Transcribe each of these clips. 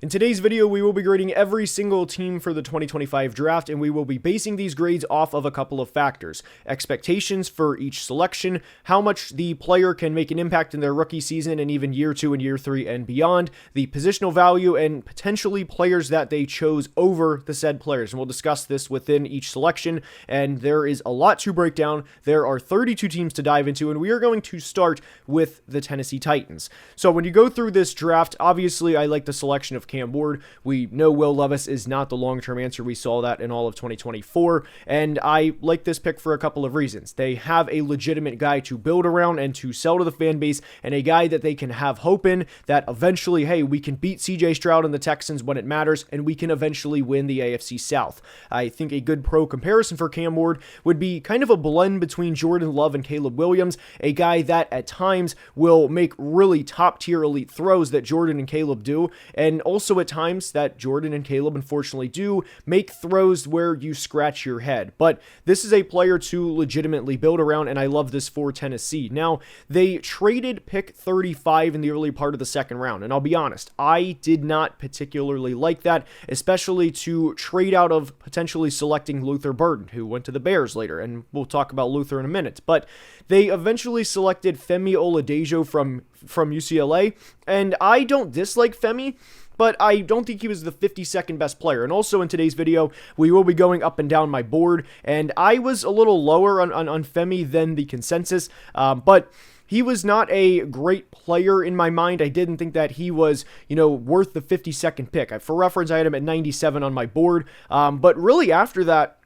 In today's video, we will be grading every single team for the 2025 draft, and we will be basing these grades off of a couple of factors. Expectations for each selection, how much the player can make an impact in their rookie season and even year 2 and year 3 and beyond, the positional value, and potentially players that they chose over the said players. And we'll discuss this within each selection, and there is a lot to break down. There are 32 teams to dive into, and we are going to start with the Tennessee Titans. So when you go through this draft, obviously I like the selection of Cam Ward. We know Will Levis is not the long-term answer. We saw that in all of 2024, and I like this pick for a couple of reasons. They have a legitimate guy to build around and to sell to the fan base, and a guy that they can have hope in that eventually, hey, we can beat CJ Stroud and the Texans when it matters, and we can eventually win the AFC South. I think a good pro comparison for Cam Ward would be kind of a blend between Jordan Love and Caleb Williams, a guy that at times will make really top-tier elite throws that Jordan and Caleb do, and also at times that Jordan and Caleb unfortunately do make throws where you scratch your head. But this is a player to legitimately build around, and I love this for Tennessee. Now, they traded pick 35 in the early part of the second round, and I'll be honest, I did not particularly like that, especially to trade out of potentially selecting Luther Burden, who went to the Bears later, and we'll talk about Luther in a minute. But they eventually selected Femi Oladejo from UCLA, and I don't dislike Femi, but I don't think he was the 52nd best player. And also in today's video, we will be going up and down my board, and I was a little lower on Femi than the consensus, but he was not a great player in my mind. I didn't think that he was, worth the 52nd pick. For reference, I had him at 97 on my board, but really after that,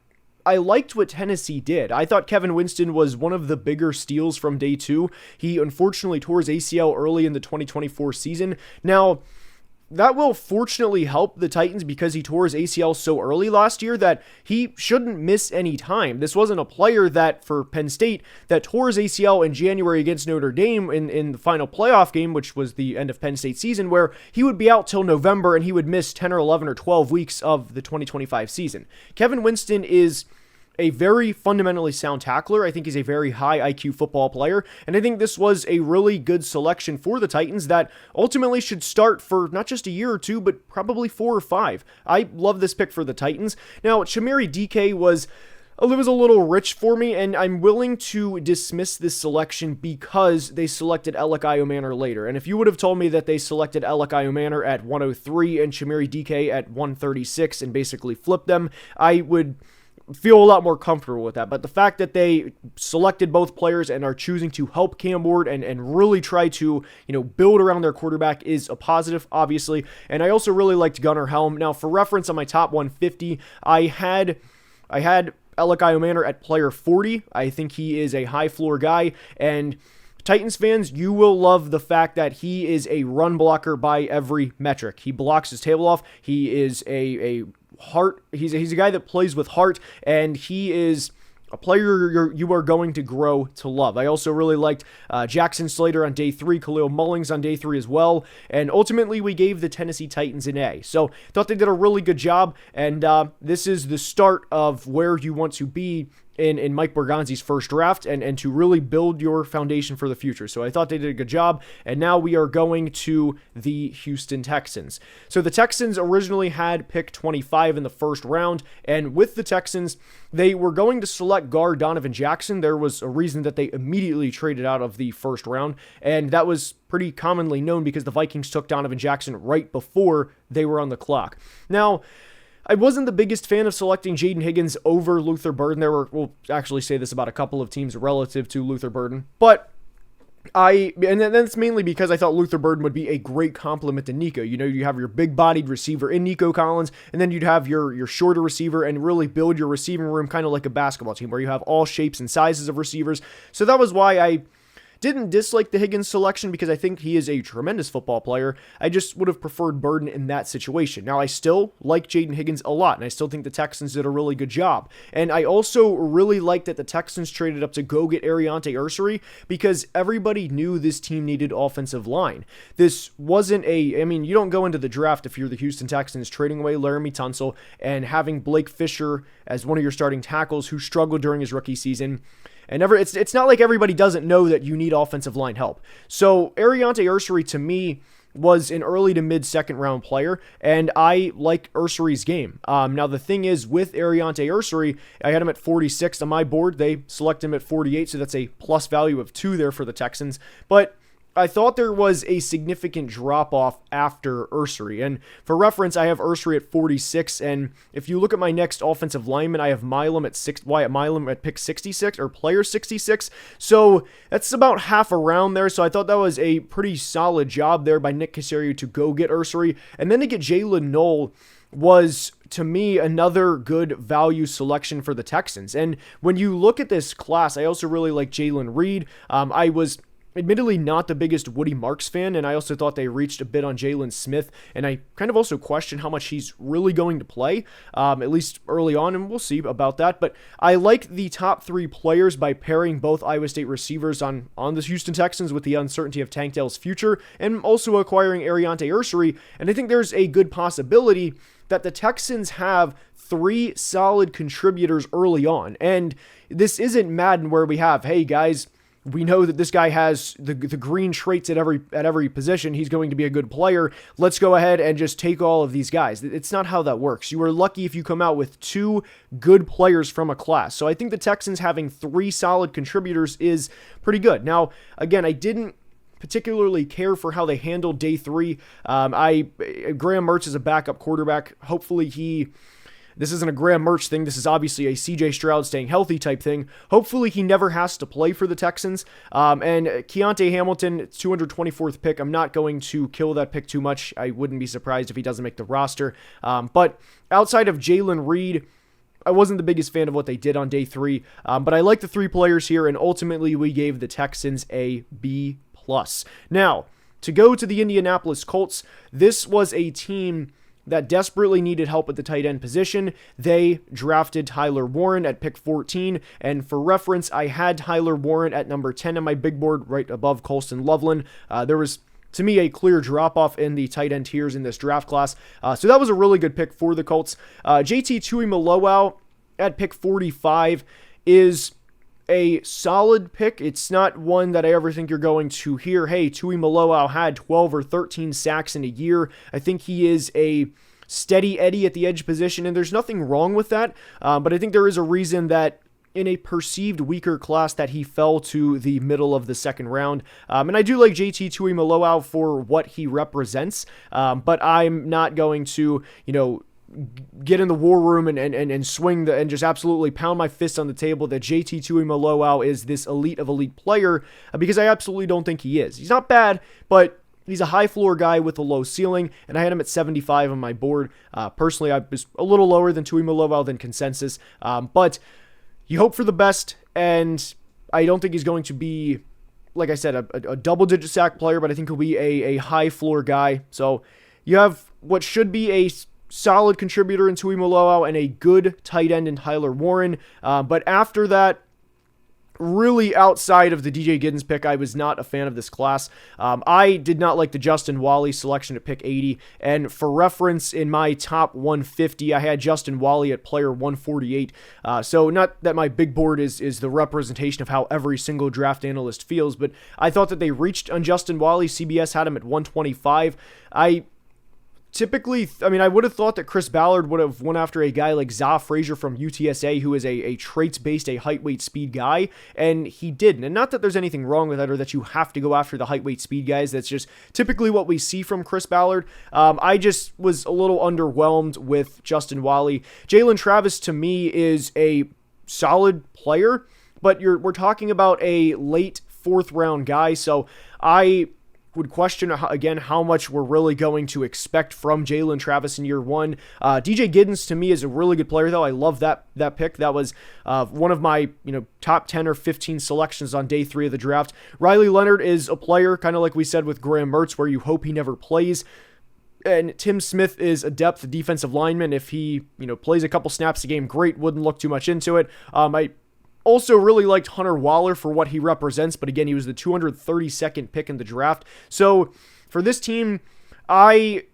I liked what Tennessee did. I thought Kevin Winston was one of the bigger steals from day 2. He unfortunately tore his ACL early in the 2024 season. Now, that will fortunately help the Titans because he tore his ACL so early last year that he shouldn't miss any time. This wasn't a player that, for Penn State, that tore his ACL in January against Notre Dame in the final playoff game, which was the end of Penn State's season, where he would be out till November and he would miss 10 or 11 or 12 weeks of the 2025 season. Kevin Winston is a very fundamentally sound tackler. I think he's a very high IQ football player, and I think this was a really good selection for the Titans that ultimately should start for not just a year or two, but probably 4 or 5. I love this pick for the Titans. Now, Chimere DK was a little rich for me, and I'm willing to dismiss this selection because they selected Alec Iomanor later. And if you would have told me that they selected Alec Iomanor at 103 and Chimere DK at 136 and basically flipped them, I would feel a lot more comfortable with that. But the fact that they selected both players and are choosing to help Cam Ward and really try to, build around their quarterback is a positive, obviously. And I also really liked Gunnar Helm. Now, for reference, on my top 150, I had Alec Iomanor at player 40. I think he is a high floor guy, and Titans fans, you will love the fact that he is a run blocker by every metric. He blocks his tail off. He is a heart. He's a guy that plays with heart, and he is a player you are going to grow to love. I also really liked Jackson Slater on day 3, Khalil Mullings on day 3 as well, and ultimately we gave the Tennessee Titans an A. So thought they did a really good job, and this is the start of where you want to be in Mike Borgonzi's first draft and to really build your foundation for the future. So I thought they did a good job, and now we are going to the Houston Texans. So the Texans originally had pick 25 in the first round, and with the Texans, they were going to select guard Donovan Jackson. There was a reason that they immediately traded out of the first round, and that was pretty commonly known because the Vikings took Donovan Jackson right before they were on the clock. Now, I wasn't the biggest fan of selecting Jaden Higgins over Luther Burden. We'll actually say this about a couple of teams relative to Luther Burden, but and that's mainly because I thought Luther Burden would be a great complement to Nico. You have your big-bodied receiver in Nico Collins, and then you'd have your shorter receiver and really build your receiving room kind of like a basketball team where you have all shapes and sizes of receivers. So that was why I didn't dislike the Higgins selection because I think he is a tremendous football player. I just would have preferred Burden in that situation. Now, I still like Jaden Higgins a lot, and I still think the Texans did a really good job. And I also really like that the Texans traded up to go get Ariante Ursary because everybody knew this team needed offensive line. This wasn't you don't go into the draft if you're the Houston Texans trading away Laramie Tunsil and having Blake Fisher as one of your starting tackles who struggled during his rookie season. And it's not like everybody doesn't know that you need offensive line help. So Ariante Ursary, to me, was an early to mid second round player, and I like Ursery's game. Now, the thing is, with Ariante Ursery, I had him at 46 on my board. They select him at 48, so that's a plus value of 2 there for the Texans. But I thought there was a significant drop-off after Ursery. And for reference, I have Ursery at 46, and if you look at my next offensive lineman, I have Wyatt Milam at pick 66, or player 66. So that's about half a round there. So I thought that was a pretty solid job there by Nick Caserio to go get Ursery. And then to get Jalen Knoll was, to me, another good value selection for the Texans. And when you look at this class, I also really like Jalen Reed. I was admittedly not the biggest Woody Marks fan, and I also thought they reached a bit on Jalen Smith, and I kind of also question how much he's really going to play, at least early on, and we'll see about that. But I like the top 3 players by pairing both Iowa State receivers on the Houston Texans with the uncertainty of Tank Dell's future, and also acquiring Ariante Ursery, and I think there's a good possibility that the Texans have 3 solid contributors early on, and this isn't Madden where we have, hey guys, we know that this guy has the green traits at every position. He's going to be a good player. Let's go ahead and just take all of these guys. It's not how that works. You are lucky if you come out with 2 good players from a class. So I think the Texans having 3 solid contributors is pretty good. Now, again, I didn't particularly care for how they handled day 3. Graham Mertz is a backup quarterback. Hopefully this isn't a Graham Mertz thing. This is obviously a CJ Stroud staying healthy type thing. Hopefully he never has to play for the Texans. And Keontae Hamilton, 224th pick. I'm not going to kill that pick too much. I wouldn't be surprised if he doesn't make the roster. But outside of Jalen Reed, I wasn't the biggest fan of what they did on day 3. But I like the 3 players here, and ultimately we gave the Texans a B+. Now, to go to the Indianapolis Colts, this was a team that desperately needed help at the tight end position. They drafted Tyler Warren at pick 14, and for reference, I had Tyler Warren at number 10 on my big board, right above Colston Loveland. There was, to me, a clear drop-off in the tight end tiers in this draft class, so that was a really good pick for the Colts. JT Tuimoloau at pick 45 is a solid pick. It's not one that I ever think you're going to hear, hey, Tuimoloau had 12 or 13 sacks in a year. I think he is a steady Eddie at the edge position, and there's nothing wrong with that, but I think there is a reason that in a perceived weaker class that he fell to the middle of the second round. And I do like JT Tuimoloau for what he represents, but I'm not going to, get in the war room and swing and just absolutely pound my fist on the table that JT Tuimoloau is this elite of elite player, because I absolutely don't think he is. He's not bad, but he's a high floor guy with a low ceiling, and I had him at 75 on my board. Personally, I was a little lower than Tuimoloau than consensus, but you hope for the best, and I don't think he's going to be, like I said, a double-digit sack player, but I think he'll be a high floor guy. So you have what should be a solid contributor in Tuimoloau and a good tight end in Tyler Warren. But after that, really outside of the DJ Giddens pick, I was not a fan of this class. I did not like the Justin Wally selection at pick 80. And for reference, in my top 150, I had Justin Wally at player 148. So not that my big board is the representation of how every single draft analyst feels, but I thought that they reached on Justin Wally. CBS had him at 125. I would have thought that Chris Ballard would have went after a guy like Za Frazier from UTSA, who is a traits-based, a height, weight, speed guy, and he didn't. And not that there's anything wrong with that or that you have to go after the height, weight, speed guys. That's just typically what we see from Chris Ballard. I just was a little underwhelmed with Justin Wally. Jalen Travis, to me, is a solid player, but we're talking about a late fourth-round guy, so I would question, again, how much we're really going to expect from Jalen Travis in year 1. DJ Giddens, to me, is a really good player, though. I love that pick. That was one of my top 10 or 15 selections on day 3 of the draft. Riley Leonard is a player, kind of like we said with Graham Mertz, where you hope he never plays. And Tim Smith is a depth defensive lineman. If he plays a couple snaps a game, great. Wouldn't look too much into it. I also really liked Hunter Waller for what he represents, but again, he was the 232nd pick in the draft. So for this team, I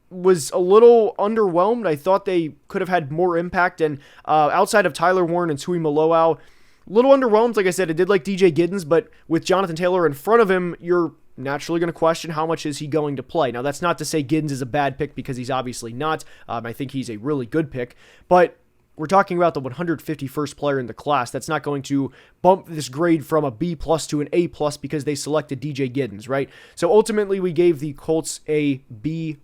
was a little underwhelmed. I thought they could have had more impact, and outside of Tyler Warren and Tuimoloau, a little underwhelmed. Like I said, I did like DJ Giddens, but with Jonathan Taylor in front of him, you're naturally going to question how much is he going to play. Now, that's not to say Giddens is a bad pick, because he's obviously not. I think he's a really good pick, but we're talking about the 151st player in the class. That's not going to bump this grade from a B+ to an A+ because they selected DJ Giddens, right? So ultimately, we gave the Colts a B-.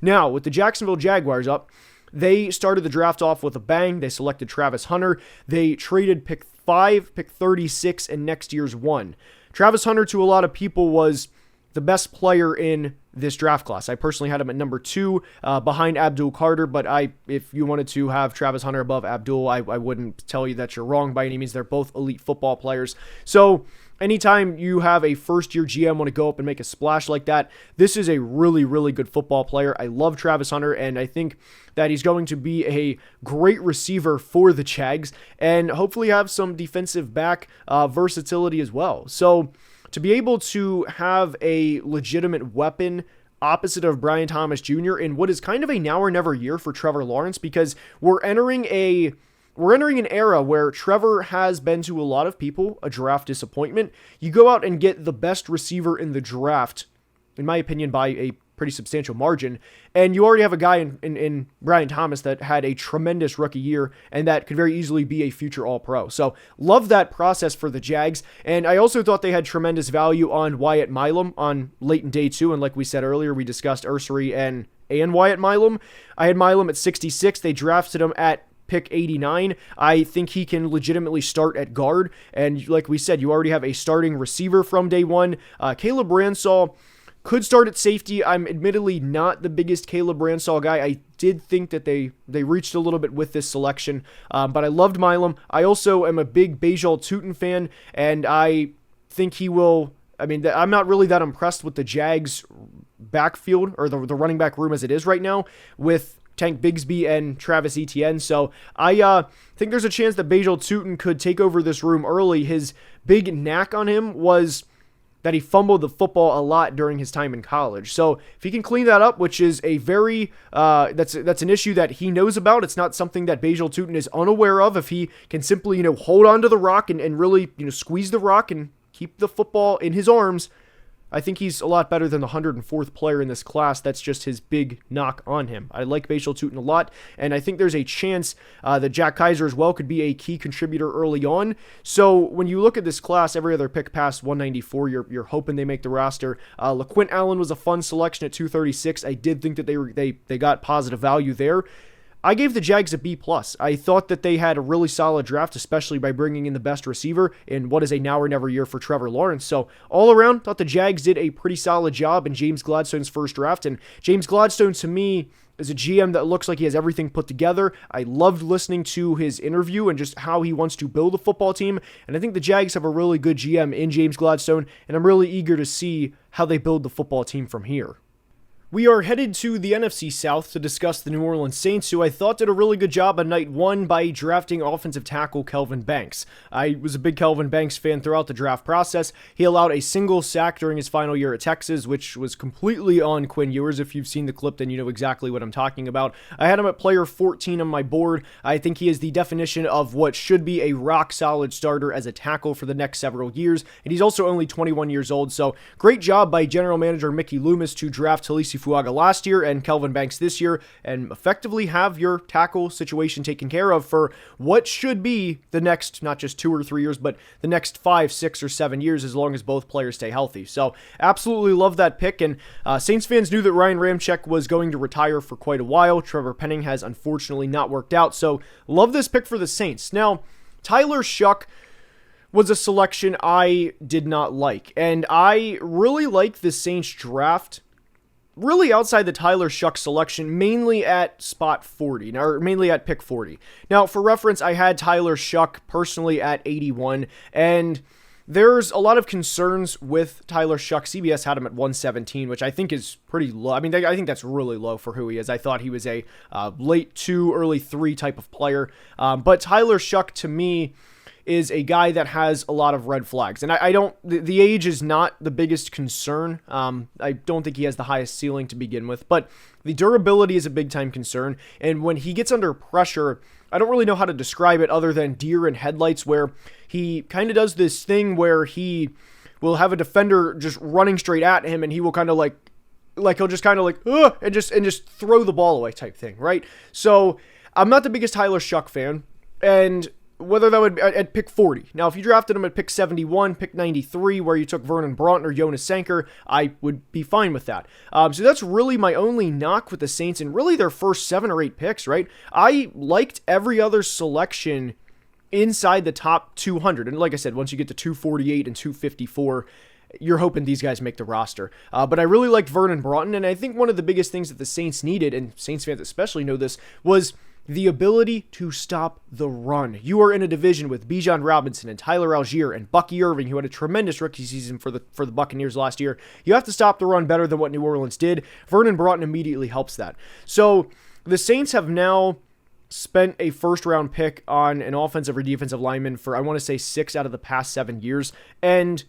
Now, with the Jacksonville Jaguars up, they started the draft off with a bang. They selected Travis Hunter. They traded pick 5, pick 36, and next year's 1. Travis Hunter, to a lot of people, was the best player in this draft class. I personally had him at number 2 behind Abdul Carter, but if you wanted to have Travis Hunter above Abdul, I wouldn't tell you that you're wrong by any means. They're both elite football players. So anytime you have a first-year GM want to go up and make a splash like that, this is a really, really good football player. I love Travis Hunter, and I think that he's going to be a great receiver for the Jags and hopefully have some defensive back versatility as well. So to be able to have a legitimate weapon opposite of Brian Thomas Jr. in what is kind of a now or never year for Trevor Lawrence, because we're entering an era where Trevor has been, to a lot of people, a draft disappointment. You go out and get the best receiver in the draft, in my opinion, by a pretty substantial margin, and you already have a guy in Brian Thomas that had a tremendous rookie year and that could very easily be a future All-Pro. So love that process for the Jags, and I also thought they had tremendous value on Wyatt Milam on late in day 2, and like we said earlier, we discussed Ursary and Wyatt Milam. I had Milam at 66. They drafted him at pick 89. I think he can legitimately start at guard, and like we said, you already have a starting receiver from day 1. Caleb Bransall could start at safety. I'm admittedly not the biggest Caleb Bransall guy. I did think that they reached a little bit with this selection, but I loved Milam. I also am a big Bajal Tutin fan, and I think he will... I'm not really that impressed with the Jags backfield or the running back room as it is right now with Tank Bigsby and Travis Etienne. So I think there's a chance that Bajal Tutin could take over this room early. His big knack on him was that he fumbled the football a lot during his time in college. So if he can clean that up, which is a very, that's an issue that he knows about. It's not something that Bajal Tutin is unaware of. If he can simply, hold on to the rock and really, squeeze the rock and keep the football in his arms, I think he's a lot better than the 104th player in this class. That's just his big knock on him. I like Bajal Tutin a lot, and I think there's a chance that Jack Kaiser as well could be a key contributor early on. So when you look at this class, every other pick past 194, you're hoping they make the roster. LaQuint Allen was a fun selection at 236. I did think that they got positive value there. I gave the Jags a B+. I thought that they had a really solid draft, especially by bringing in the best receiver in what is a now or never year for Trevor Lawrence. So all around, thought the Jags did a pretty solid job in James Gladstone's first draft. And James Gladstone, to me, is a GM that looks like he has everything put together. I loved listening to his interview and just how he wants to build a football team. And I think the Jags have a really good GM in James Gladstone, and I'm really eager to see how they build the football team from here. We are headed to the NFC South to discuss the New Orleans Saints, who I thought did a really good job on night 1 by drafting offensive tackle Kelvin Banks. I was a big Kelvin Banks fan throughout the draft process. He allowed a single sack during his final year at Texas, which was completely on Quinn Ewers. If you've seen the clip, then you know exactly what I'm talking about. I had him at player 14 on my board. I think he is the definition of what should be a rock-solid starter as a tackle for the next several years, and he's also only 21 years old, so great job by general manager Mickey Loomis to draft Talisi Fuaga last year and Kelvin Banks this year and effectively have your tackle situation taken care of for what should be the next, not just 2 or 3 years, but the next 5, 6, or 7 years as long as both players stay healthy. So absolutely love that pick, and Saints fans knew that Ryan Ramczyk was going to retire for quite a while. Trevor Penning has unfortunately not worked out, so love this pick for the Saints. Now, Tyler Shuck was a selection I did not like, and I really like the Saints draft really outside the Tyler Shuck selection, mainly at spot 40, or mainly at pick 40. Now, for reference, I had Tyler Shuck personally at 81, and there's a lot of concerns with Tyler Shuck. CBS had him at 117, which I think is pretty low. I think that's really low for who he is. I thought he was a late 2, early 3 type of player, but Tyler Shuck, to me, is a guy that has a lot of red flags. And the age is not the biggest concern. I don't think he has the highest ceiling to begin with, but the durability is a big time concern. And when he gets under pressure, I don't really know how to describe it other than deer in headlights, where he kind of does this thing where he will have a defender just running straight at him, and he will kind of like he'll just kind of like, and just throw the ball away type thing, right? So I'm not the biggest Tyler Shuck fan, and whether that would be at pick 40. Now, if you drafted him at pick 71, pick 93, where you took Vernon Broughton or Jonas Sanker, I would be fine with that. So that's really my only knock with the Saints, and really their first 7 or 8 picks, right? I liked every other selection inside the top 200. And like I said, once you get to 248 and 254, you're hoping these guys make the roster. But I really liked Vernon Broughton, and I think one of the biggest things that the Saints needed, and Saints fans especially know this, was the ability to stop the run. You are in a division with Bijan Robinson and Tyler Algier and Bucky Irving, who had a tremendous rookie season for the Buccaneers last year. You have to stop the run better than what New Orleans did. Vernon Broughton immediately helps that. So the Saints have now spent a first-round pick on an offensive or defensive lineman for, I want to say, 6 out of the past 7 years, and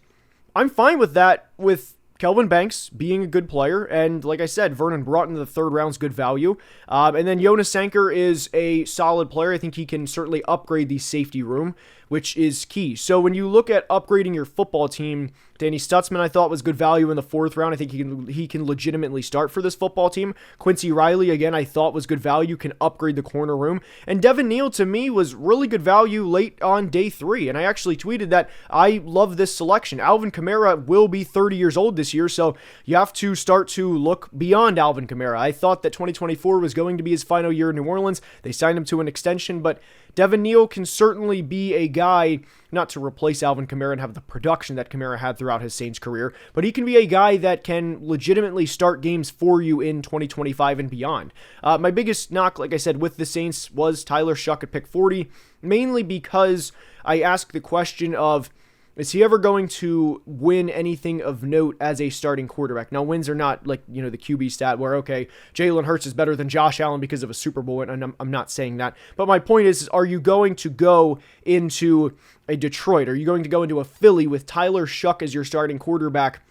I'm fine with that, with Kelvin Banks being a good player, and like I said, Vernon Broughton in the 3rd round's good value, and then Jonas Sanker is a solid player. I think he can certainly upgrade the safety room, which is key. So when you look at upgrading your football team, Danny Stutzman I thought was good value in the 4th round. I think he can legitimately start for this football team. Quincy Riley, again, I thought was good value, can upgrade the corner room. And Devin Neal, to me, was really good value late on day 3. And I actually tweeted that I love this selection. Alvin Kamara will be 30 years old this year, so you have to start to look beyond Alvin Kamara. I thought that 2024 was going to be his final year in New Orleans. They signed him to an extension, but Devin Neal can certainly be a guy, not to replace Alvin Kamara and have the production that Kamara had throughout his Saints career, but he can be a guy that can legitimately start games for you in 2025 and beyond. My biggest knock, like I said, with the Saints was Tyler Shuck at pick 40, mainly because I asked the question of, is he ever going to win anything of note as a starting quarterback? Now, wins are not like, the QB stat where, okay, Jalen Hurts is better than Josh Allen because of a Super Bowl, and I'm not saying that. But my point is, are you going to go into a Detroit? Are you going to go into a Philly with Tyler Shuck as your starting quarterback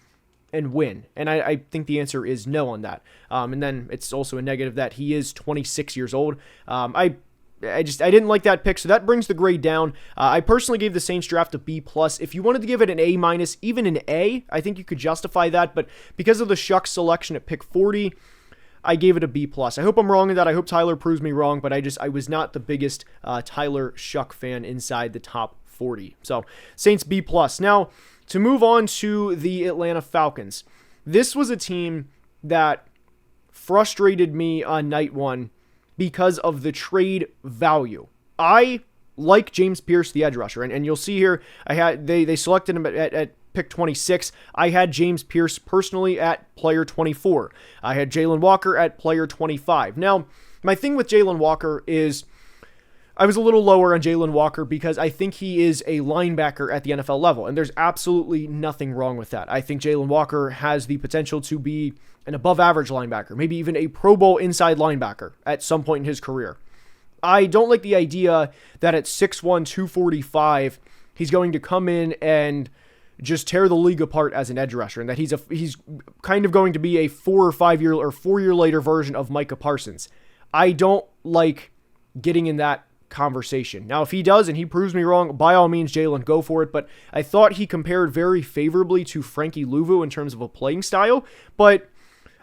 and win? And I think the answer is no on that. And then it's also a negative that he is 26 years old. I didn't like that pick, so that brings the grade down. I personally gave the Saints draft a B+. If you wanted to give it an A-, even an A, I think you could justify that, but because of the Shuck selection at pick 40, I gave it a B+. I hope I'm wrong in that. I hope Tyler proves me wrong, but I was not the biggest Tyler Shuck fan inside the top 40. So, Saints B+. Now, to move on to the Atlanta Falcons. This was a team that frustrated me on night 1 because of the trade value. I like James Pierce, the edge rusher, and you'll see here, they selected him at pick 26. I had James Pierce personally at player 24. I had Jalen Walker at player 25. Now, my thing with Jalen Walker is I was a little lower on Jalen Walker because I think he is a linebacker at the NFL level, and there's absolutely nothing wrong with that. I think Jalen Walker has the potential to be an above-average linebacker, maybe even a Pro Bowl inside linebacker at some point in his career. I don't like the idea that at 6'1", 245, he's going to come in and just tear the league apart as an edge rusher, and that he's kind of going to be a 4 or 5 year or 4 year later version of Micah Parsons. I don't like getting in that conversation. Now, if he does and he proves me wrong, by all means, Jalen, go for it, but I thought he compared very favorably to Frankie Louvu in terms of a playing style, but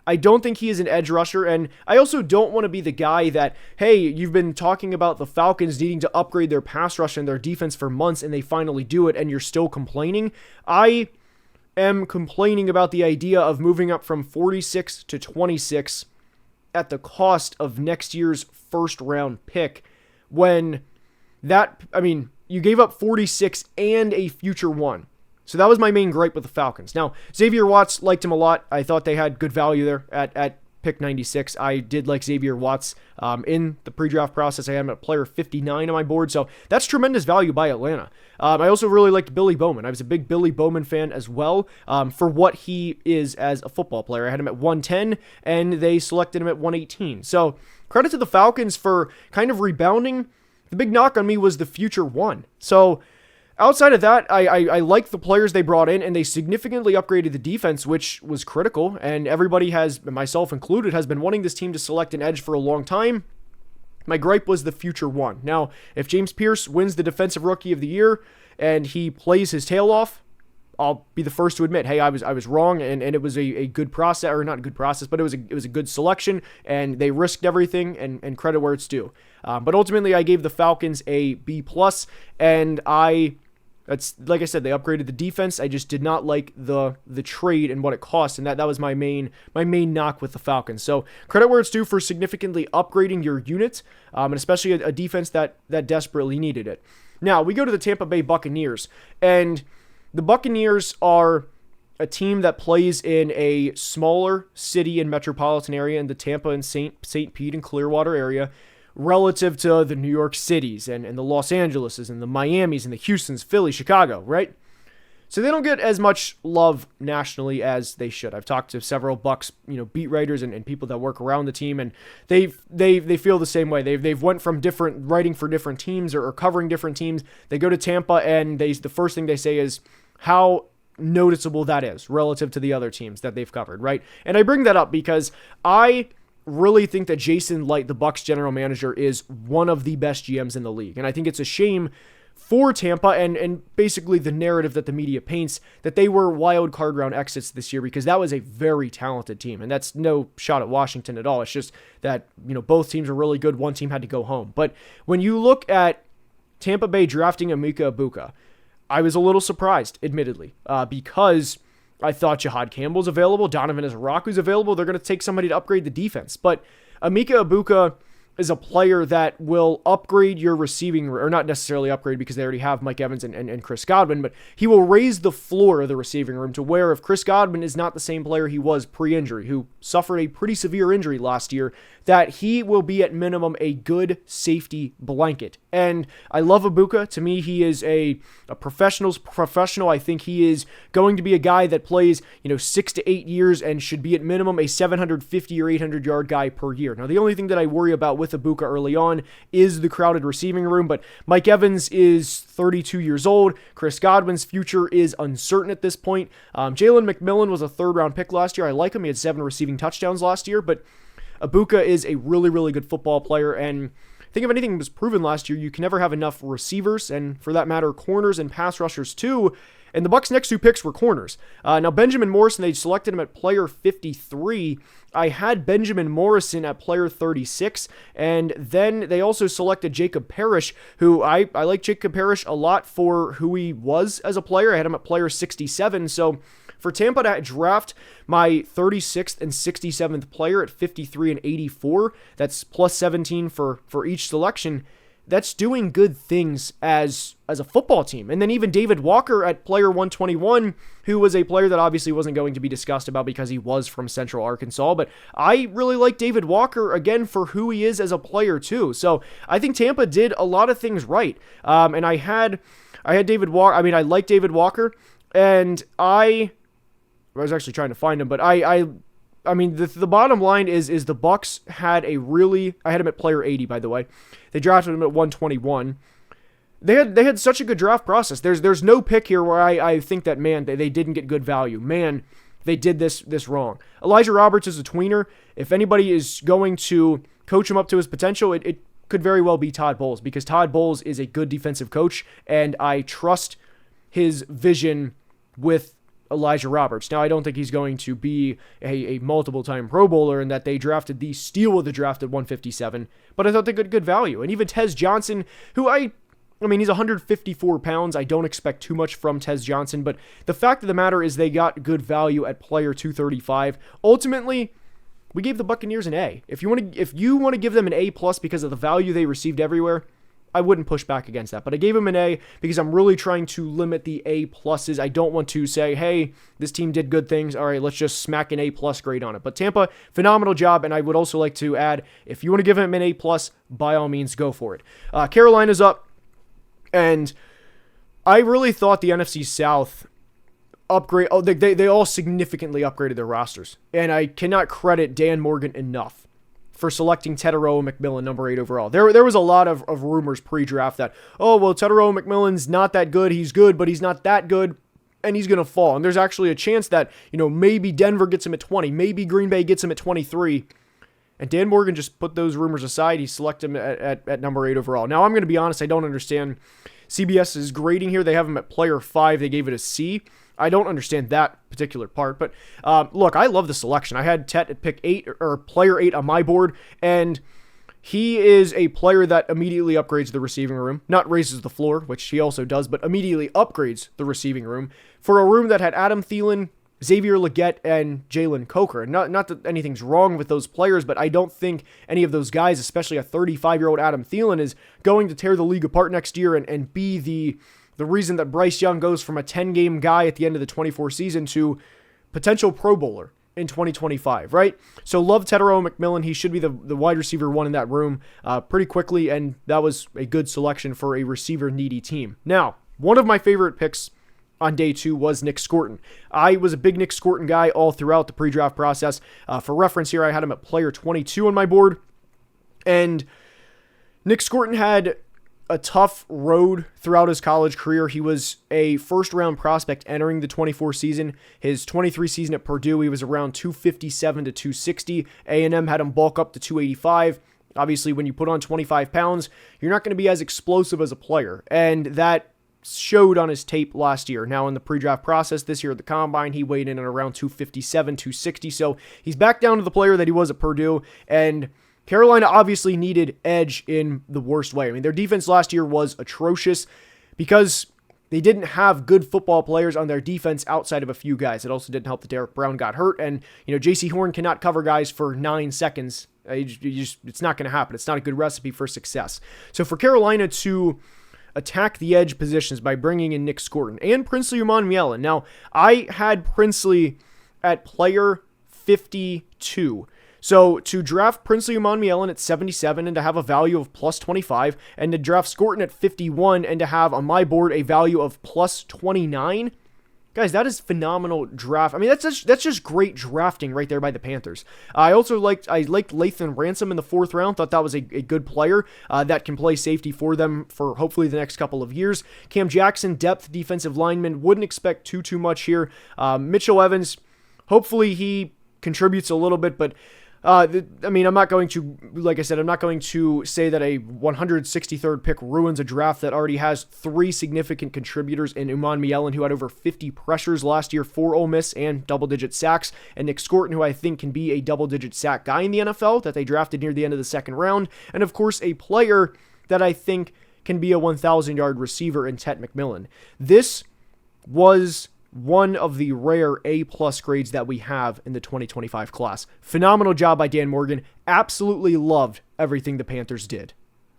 I don't think he is an edge rusher, and I also don't want to be the guy that, hey, you've been talking about the Falcons needing to upgrade their pass rush and their defense for months, and they finally do it, and you're still complaining. I am complaining about the idea of moving up from 46 to 26 at the cost of next year's first-round pick, when you gave up 46 and a future one. So that was my main gripe with the Falcons. Now, Xavier Watts, liked him a lot. I thought they had good value there at pick 96. I did like Xavier Watts in the pre-draft process. I had him at player 59 on my board, so that's tremendous value by Atlanta. I also really liked Billy Bowman. I was a big Billy Bowman fan as well for what he is as a football player. I had him at 110, and they selected him at 118. So credit to the Falcons for kind of rebounding. The big knock on me was the future one. So outside of that, I like the players they brought in, and they significantly upgraded the defense, which was critical, and everybody has, myself included, has been wanting this team to select an edge for a long time. My gripe was the future one. Now, if James Pierce wins the Defensive Rookie of the Year and he plays his tail off, I'll be the first to admit, hey, I was wrong, and it was a good process, or not a good process, but it was a good selection, and they risked everything, and credit where it's due. But ultimately, I gave the Falcons a B+, and that's, like I said, they upgraded the defense. I just did not like the trade and what it cost, and that was my main knock with the Falcons. So credit where it's due for significantly upgrading your unit, and especially a defense that desperately needed it. Now, we go to the Tampa Bay Buccaneers, and the Buccaneers are a team that plays in a smaller city and metropolitan area in the Tampa and St. Pete and Clearwater area, relative to the New York Cities and the Los Angeleses and the Miamis and the Houstons, Philly, Chicago, right? So they don't get as much love nationally as they should. I've talked to several Bucs, beat writers and people that work around the team, and they feel the same way. They've went from writing for different teams or covering different teams. They go to Tampa, and the first thing they say is how noticeable that is relative to the other teams that they've covered, right? And I bring that up because I really think that Jason Light, the Bucs general manager, is one of the best GMs in the league. And I think it's a shame for Tampa and basically the narrative that the media paints that they were wild card round exits this year, because that was a very talented team. And that's no shot at Washington at all. It's just that, both teams were really good. One team had to go home. But when you look at Tampa Bay drafting Emeka Egbuka, I was a little surprised, admittedly, because I thought Jahad Campbell's available, Donovan Izaraku's available. They're going to take somebody to upgrade the defense. But Emeka Egbuka is a player that will upgrade your receiving, or not necessarily upgrade because they already have Mike Evans and Chris Godwin, but he will raise the floor of the receiving room to where if Chris Godwin is not the same player he was pre-injury, who suffered a pretty severe injury last year, that he will be at minimum a good safety blanket. And I love Egbuka. To me, he is a professional. I think he is going to be a guy that plays, 6 to 8 years and should be at minimum a 750 or 800 yard guy per year. Now, the only thing that I worry about with Egbuka early on is the crowded receiving room, but Mike Evans is 32 years old. Chris Godwin's future is uncertain at this point. Jalen McMillan was a third-round pick last year. I like him. He had 7 receiving touchdowns last year, but Egbuka is a really, really good football player, and I think if anything was proven last year, you can never have enough receivers, and for that matter, corners and pass rushers too. And the Bucs' next 2 picks were corners. Now, Benjamin Morrison, they selected him at player 53. I had Benjamin Morrison at player 36, and then they also selected Jacob Parrish, who I like Jacob Parrish a lot for who he was as a player. I had him at player 67, so for Tampa to draft my 36th and 67th player at 53 and 84, that's plus 17 for each selection. That's doing good things as a football team. And then even David Walker at player 121, who was a player that obviously wasn't going to be discussed about because he was from Central Arkansas. But I really like David Walker, again, for who he is as a player too. So I think Tampa did a lot of things right. And I had David Walker. I mean, I like David Walker, and I was actually trying to find him, but I mean, the bottom line is the Bucs had I had him at player 80, by the way. They drafted him at 121. They had such a good draft process. There's no pick here where I think that, man, they didn't get good value. Man, they did this wrong. Elijah Roberts is a tweener. If anybody is going to coach him up to his potential, it could very well be Todd Bowles, because Todd Bowles is a good defensive coach, and I trust his vision with Elijah Roberts. Now, I don't think he's going to be a multiple-time Pro Bowler, and that they drafted the steal of the draft at 157, but I thought they got good value. And even Tez Johnson, who I mean, he's 154 pounds. I don't expect too much from Tez Johnson, but the fact of the matter is they got good value at player 235. Ultimately, we gave the Buccaneers an A. If you want to give them an A+ because of the value they received everywhere, I wouldn't push back against that, but I gave him an A because I'm really trying to limit the A+s. I don't want to say, hey, this team did good things. All right, let's just smack an A+ grade on it. But Tampa, phenomenal job, and I would also like to add, if you want to give him an A+, by all means, go for it. Carolina's up, and I really thought the NFC South they all significantly upgraded their rosters, and I cannot credit Dan Morgan enough for selecting Tetairoa McMillan, number 8 overall. There was a lot of rumors pre-draft that, oh, well, Tetairoa McMillan's not that good. He's good, but he's not that good, and he's going to fall. And there's actually a chance that, maybe Denver gets him at 20. Maybe Green Bay gets him at 23. And Dan Morgan just put those rumors aside. He selected him at number 8 overall. Now, I'm going to be honest. I don't understand CBS's grading here. They have him at player 5. They gave it a C. I don't understand that particular part. But look, I love the selection. I had Tet at pick 8 or player 8 on my board, and he is a player that immediately upgrades the receiving room. Not raises the floor, which he also does, but immediately upgrades the receiving room for a room that had Adam Thielen, Xavier Legette, and Jalen Coker. Not that anything's wrong with those players, but I don't think any of those guys, especially a 35-year-old Adam Thielen, is going to tear the league apart next year and be the reason that Bryce Young goes from a 10-game guy at the end of the 24 season to potential Pro Bowler in 2025, right? So love Tetairoa McMillan. He should be the wide receiver 1 in that room pretty quickly, and that was a good selection for a receiver-needy team. Now, one of my favorite picks on day 2 was Nick Scorton. I was a big Nick Scorton guy all throughout the pre-draft process. For reference here, I had him at player 22 on my board, and Nick Scorton had a tough road throughout his college career. He was a first-round prospect entering the 24 season. His 23 season at Purdue, he was around 257 to 260. A&M had him bulk up to 285. Obviously, when you put on 25 pounds, you're not going to be as explosive as a player, and that showed on his tape last year. Now, in the pre-draft process this year at the Combine, he weighed in at around 257, 260, so he's back down to the player that he was at Purdue, and Carolina obviously needed edge in the worst way. I mean, their defense last year was atrocious because they didn't have good football players on their defense outside of a few guys. It also didn't help that Derek Brown got hurt, and J.C. Horn cannot cover guys for 9 seconds. It's not going to happen. It's not a good recipe for success. So for Carolina to attack the edge positions by bringing in Nick Scorton and Princely Umanmielen. Now, I had Princely at player 52. So to draft Princely Umanmielen at 77 and to have a value of plus 25, and to draft Scorton at 51 and to have on my board a value of plus 29, guys, that is phenomenal draft. I mean, that's just great drafting right there by the Panthers. I liked Lathan Ransom in the 4th round. Thought that was a good player that can play safety for them for hopefully the next couple of years. Cam Jackson, depth defensive lineman, wouldn't expect too much here. Mitchell Evans, hopefully he contributes a little bit, but I'm not going to, like I said, I'm not going to say that a 163rd pick ruins a draft that already has 3 significant contributors in Umanmielen, who had over 50 pressures last year for Ole Miss and double-digit sacks, and Nick Scorton, who I think can be a double-digit sack guy in the NFL that they drafted near the end of the 2nd round, and of course a player that I think can be a 1,000-yard receiver in Tet McMillan. This was one of the rare A-plus grades that we have in the 2025 class. Phenomenal job by Dan Morgan. Absolutely loved everything the Panthers did.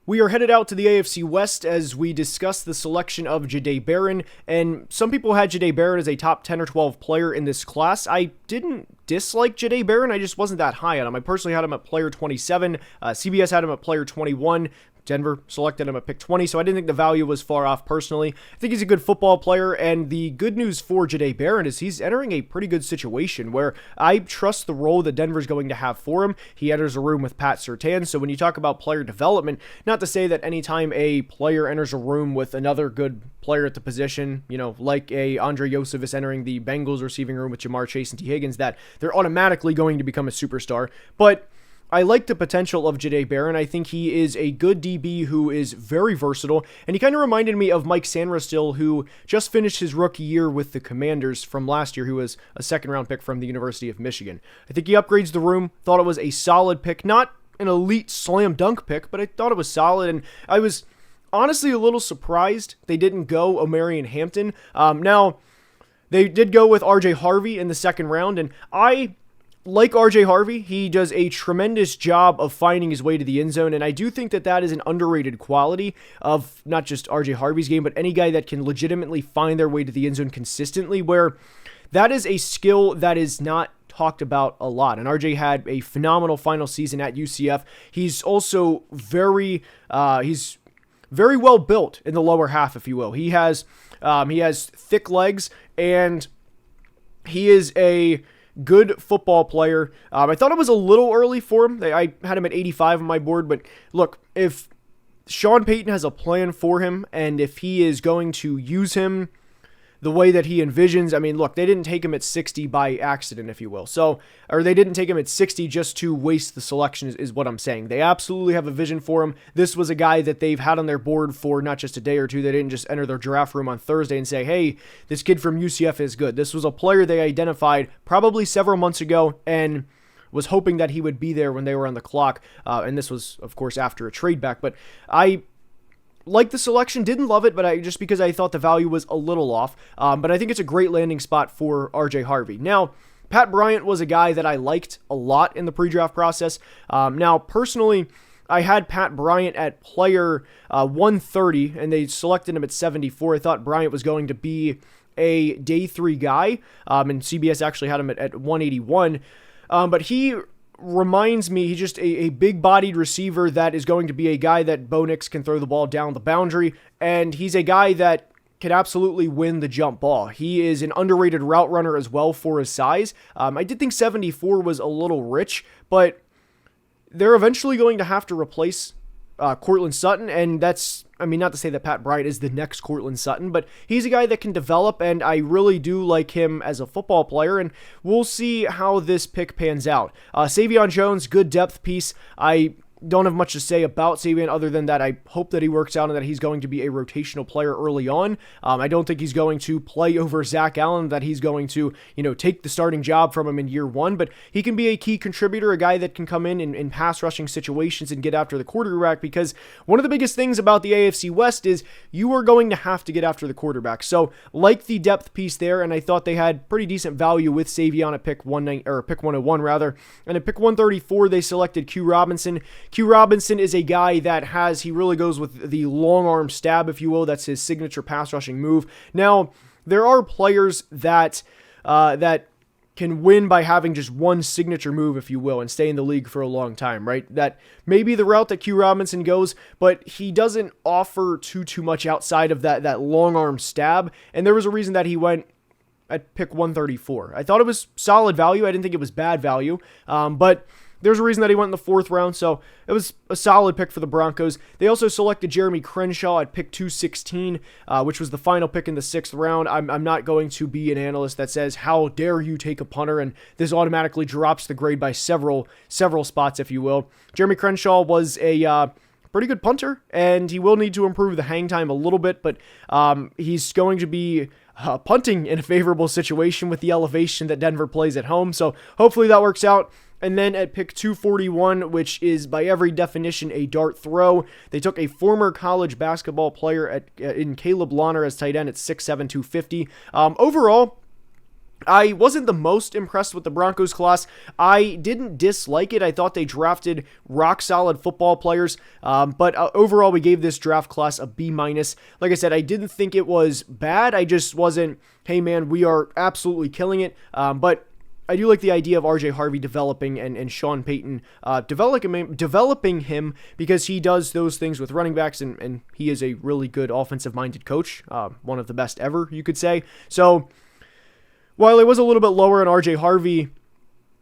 We are headed out to the AFC West as we discuss the selection of Jahdae Barron, and some people had Jahdae Barron as a top 10 or 12 player in this class. I didn't dislike Jahdae Barron, I just wasn't that high on him. I personally had him at player 27, CBS had him at player 21, Denver selected him at pick 20, so I didn't think the value was far off personally. I think he's a good football player, and the good news for Jahdae Barron is he's entering a pretty good situation where I trust the role that Denver's going to have for him. He enters a room with Pat Surtain, so when you talk about player development, not to say that anytime a player enters a room with another good player at the position, like a Andre Josephus entering the Bengals receiving room with Jamar Chase and T. Higgins, that they're automatically going to become a superstar, but I like the potential of Jahdae Barron. I think he is a good DB who is very versatile, and he kind of reminded me of Mike Sanderstill, who just finished his rookie year with the Commanders from last year, who was a 2nd-round pick from the University of Michigan. I think he upgrades the room, thought it was a solid pick, not an elite slam dunk pick, but I thought it was solid, and I was honestly a little surprised they didn't go Omarion Hampton. Now, they did go with R.J. Harvey in the 2nd round, and I like R.J. Harvey. He does a tremendous job of finding his way to the end zone, and I do think that is an underrated quality of not just R.J. Harvey's game, but any guy that can legitimately find their way to the end zone consistently, where that is a skill that is not talked about a lot. And RJ had a phenomenal final season at UCF. He's also very well built in the lower half, if you will. He has thick legs, and he is a good football player. I thought it was a little early for him. I had him at 85 on my board, but look, if Sean Payton has a plan for him, and if he is going to use him the way that he envisions. I mean, look, they didn't take him at 60 by accident, if you will. Or they didn't take him at 60 just to waste the selection is what I'm saying. They absolutely have a vision for him. This was a guy that they've had on their board for not just a day or two. They didn't just enter their draft room on Thursday and say, hey, this kid from UCF is good. This was a player they identified probably several months ago and was hoping that he would be there when they were on the clock. And this was, of course, after a trade back. But I like the selection, didn't love it, but just because I thought the value was a little off. But I think it's a great landing spot for RJ Harvey. Now, Pat Bryant was a guy that I liked a lot in the pre-draft process. Now, personally, I had Pat Bryant at player 130, and they selected him at 74. I thought Bryant was going to be a day 3 guy, and CBS actually had him at 181. But he reminds me, he's just a big-bodied receiver that is going to be a guy that Bo Nix can throw the ball down the boundary, and he's a guy that can absolutely win the jump ball. He is an underrated route runner as well for his size. I did think 74 was a little rich, but they're eventually going to have to replace Courtland Sutton, and that's, I mean, not to say that Pat Bryant is the next Courtland Sutton, but he's a guy that can develop, and I really do like him as a football player, and we'll see how this pick pans out. Savion Jones, good depth piece. I don't have much to say about Savion other than that I hope that he works out and that he's going to be a rotational player early on. I don't think he's going to play over Zach Allen, that he's going to, take the starting job from him in year 1, but he can be a key contributor, a guy that can come in pass rushing situations and get after the quarterback, because one of the biggest things about the AFC West is you are going to have to get after the quarterback. So like the depth piece there, and I thought they had pretty decent value with Savion at pick 101 rather, and at pick 134 they selected Q Robinson. Q Robinson is a guy that he really goes with the long arm stab, if you will. That's his signature pass rushing move. Now, there are players that can win by having just one signature move, if you will, and stay in the league for a long time, right? That may be the route that Q Robinson goes, but he doesn't offer too much outside of that long arm stab, and there was a reason that he went at pick 134. I thought it was solid value. I didn't think it was bad value, but there's a reason that he went in the 4th round, so it was a solid pick for the Broncos. They also selected Jeremy Crenshaw at pick 216, which was the final pick in the 6th round. I'm not going to be an analyst that says, how dare you take a punter, and this automatically drops the grade by several spots, if you will. Jeremy Crenshaw was a pretty good punter, and he will need to improve the hang time a little bit, but he's going to be punting in a favorable situation with the elevation that Denver plays at home, so hopefully that works out. And then at pick 241, which is by every definition a dart throw, they took a former college basketball player in Caleb Lawner as tight end at 6'7", 250. Overall, I wasn't the most impressed with the Broncos class. I didn't dislike it. I thought they drafted rock-solid football players, but overall we gave this draft class a B-. Like I said, I didn't think it was bad. I just wasn't, hey man, we are absolutely killing it, but I do like the idea of RJ Harvey developing and Sean Payton developing him, because he does those things with running backs, and he is a really good offensive-minded coach, one of the best ever, you could say. So while it was a little bit lower on RJ Harvey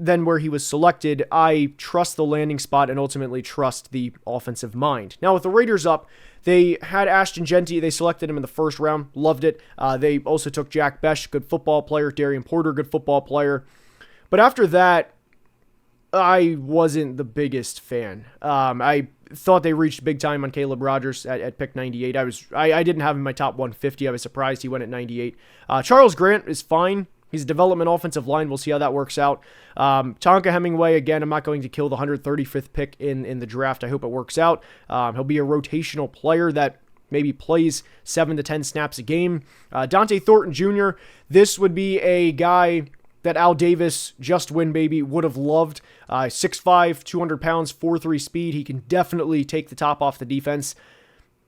than where he was selected, I trust the landing spot and ultimately trust the offensive mind. Now with the Raiders up, they had Ashton Genty. They selected him in the 1st round. Loved it. They also took Jack Besh, good football player. Darian Porter, good football player. But after that, I wasn't the biggest fan. I thought they reached big time on Caleb Rogers at pick 98. I didn't have him in my top 150. I was surprised he went at 98. Charles Grant is fine. He's a development offensive line. We'll see how that works out. Tonka Hemingway, again, I'm not going to kill the 135th pick in the draft. I hope it works out. He'll be a rotational player that maybe plays 7 to 10 snaps a game. Dante Thornton Jr., this would be a guy that Al Davis, just win baby, would have loved. 6'5", 200 pounds, 4.3 speed. He can definitely take the top off the defense.